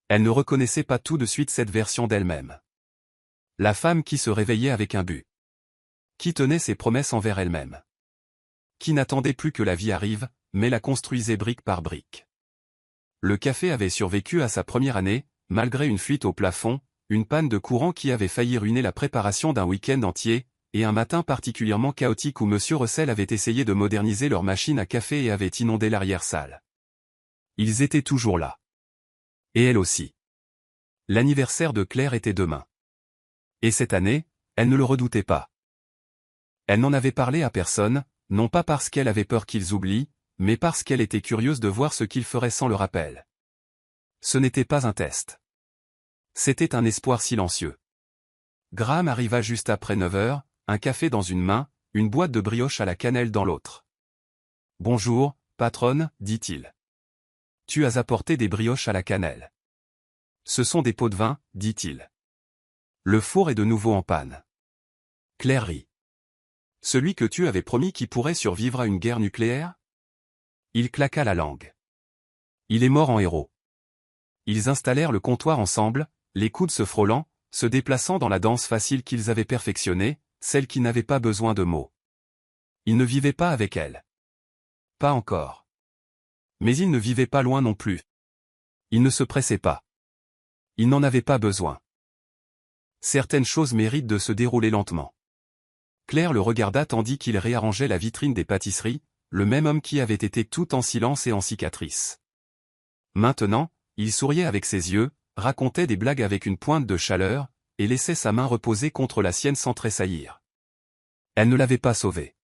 [SPEAKER 1] Elle ne reconnaissait pas tout de suite cette version d'elle-même. La femme qui se réveillait avec un but. Qui tenait ses promesses envers elle-même. Qui n'attendait plus que la vie arrive, mais la construisait brique par brique. Le café avait survécu à sa première année, malgré une fuite au plafond, une panne de courant qui avait failli ruiner la préparation d'un week-end entier, et un matin particulièrement chaotique où Monsieur Russell avait essayé de moderniser leur machine à café et avait inondé l'arrière-salle. Ils étaient toujours là. Et elle aussi. L'anniversaire de Claire était demain. Et cette année, elle ne le redoutait pas. Elle n'en avait parlé à personne, non pas parce qu'elle avait peur qu'ils oublient, mais parce qu'elle était curieuse de voir ce qu'ils feraient sans le rappel. Ce n'était pas un test. C'était un espoir silencieux. Graham arriva juste après 9 heures, un café dans une main, une boîte de brioche à la cannelle dans l'autre. « Bonjour, patronne, dit-il. Tu as apporté des brioches à la cannelle. Ce sont des pots de vin, dit-il. Le four est de nouveau en panne. Claire rit. Celui que tu avais promis qui pourrait survivre à une guerre nucléaire? Il claqua la langue. Il est mort en héros. Ils installèrent le comptoir ensemble, les coudes se frôlant, se déplaçant dans la danse facile qu'ils avaient perfectionnée, celle qui n'avait pas besoin de mots. Il ne vivait pas avec elle. Pas encore. Mais il ne vivait pas loin non plus. Il ne se pressait pas. Il n'en avait pas besoin. Certaines choses méritent de se dérouler lentement. Claire le regarda tandis qu'il réarrangeait la vitrine des pâtisseries, le même homme qui avait été tout en silence et en cicatrice. Maintenant, il souriait avec ses yeux, racontait des blagues avec une pointe de chaleur, et laissait sa main reposer contre la sienne sans tressaillir. Elle ne l'avait pas sauvé.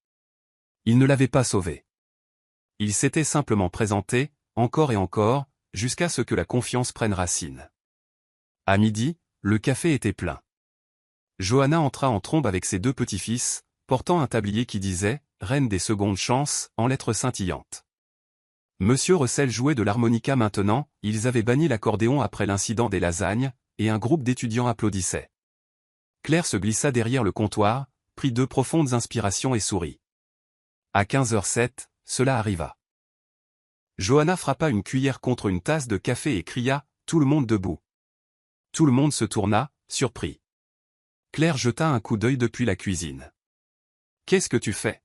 [SPEAKER 1] Il ne l'avait pas sauvé. Il s'était simplement présenté, encore et encore, jusqu'à ce que la confiance prenne racine. À midi, le café était plein. Johanna entra en trombe avec ses 2 petits-fils, portant un tablier qui disait « Reine des secondes chances » en lettres scintillantes. Monsieur Russell jouait de l'harmonica maintenant, ils avaient banni l'accordéon après l'incident des lasagnes, et un groupe d'étudiants applaudissait. Claire se glissa derrière le comptoir, prit 2 profondes inspirations et sourit. À 15h07, cela arriva. Johanna frappa une cuillère contre une tasse de café et cria « Tout le monde debout ». Tout le monde se tourna, surpris. Claire jeta un coup d'œil depuis la cuisine. « Qu'est-ce que tu fais ?»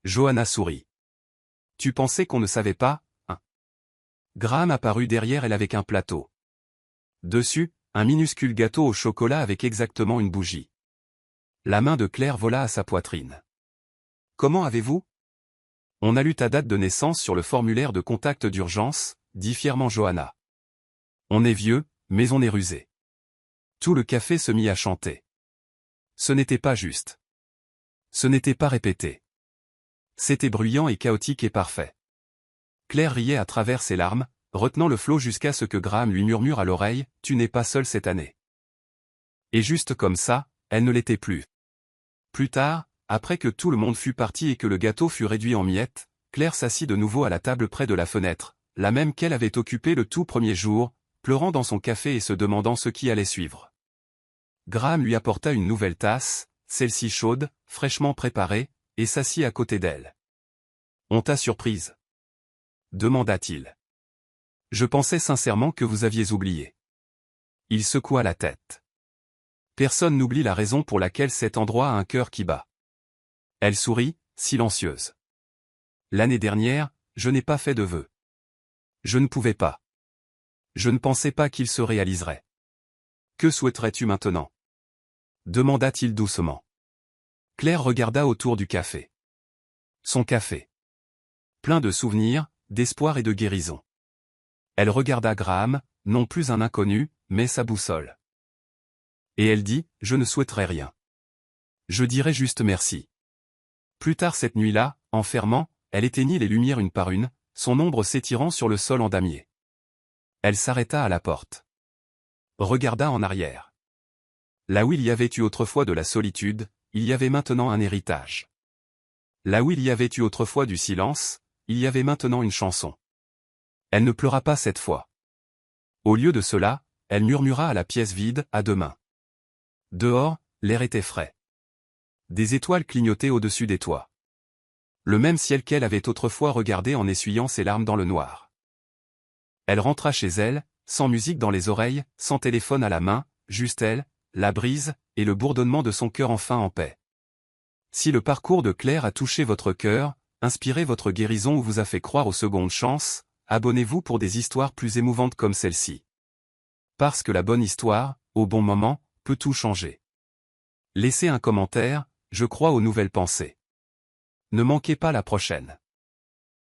[SPEAKER 1] Johanna sourit. « Tu pensais qu'on ne savait pas, hein ?» Graham apparut derrière elle avec un plateau. Dessus, un minuscule gâteau au chocolat avec exactement une bougie. La main de Claire vola à sa poitrine. « Comment avez-vous ? » On a lu ta date de naissance sur le formulaire de contact d'urgence, dit fièrement Johanna. On est vieux, mais on est rusé. Tout le café se mit à chanter. Ce n'était pas juste. Ce n'était pas répété. C'était bruyant et chaotique et parfait. Claire riait à travers ses larmes, retenant le flot jusqu'à ce que Graham lui murmure à l'oreille « Tu n'es pas seul cette année ». Et juste comme ça, elle ne l'était plus. Plus tard, après que tout le monde fut parti et que le gâteau fut réduit en miettes, Claire s'assit de nouveau à la table près de la fenêtre, la même qu'elle avait occupée le tout premier jour, pleurant dans son café et se demandant ce qui allait suivre. Graham lui apporta une nouvelle tasse, celle-ci chaude, fraîchement préparée, et s'assit à côté d'elle. « On t'a surprise ?» demanda-t-il. « Je pensais sincèrement que vous aviez oublié. » Il secoua la tête. Personne n'oublie la raison pour laquelle cet endroit a un cœur qui bat. Elle sourit, silencieuse. L'année dernière, je n'ai pas fait de vœux. Je ne pouvais pas. Je ne pensais pas qu'il se réaliserait. Que souhaiterais-tu maintenant ? Demanda-t-il doucement. Claire regarda autour du café. Son café. Plein de souvenirs, d'espoir et de guérison. Elle regarda Graham, non plus un inconnu, mais sa boussole. Et elle dit, je ne souhaiterais rien. Je dirais juste merci. Plus tard cette nuit-là, en fermant, elle éteignit les lumières une par une, son ombre s'étirant sur le sol en damier. Elle s'arrêta à la porte. Regarda en arrière. Là où il y avait eu autrefois de la solitude, il y avait maintenant un héritage. Là où il y avait eu autrefois du silence, il y avait maintenant une chanson. Elle ne pleura pas cette fois. Au lieu de cela, elle murmura à la pièce vide, à demain. Dehors, l'air était frais. Des étoiles clignotaient au-dessus des toits. Le même ciel qu'elle avait autrefois regardé en essuyant ses larmes dans le noir. Elle rentra chez elle, sans musique dans les oreilles, sans téléphone à la main, juste elle, la brise, et le bourdonnement de son cœur enfin en paix. Si le parcours de Claire a touché votre cœur, inspiré votre guérison ou vous a fait croire aux secondes chances, abonnez-vous pour des histoires plus émouvantes comme celle-ci. Parce que la bonne histoire, au bon moment, peut tout changer. Laissez un commentaire, je crois aux nouvelles pensées. Ne manquez pas la prochaine.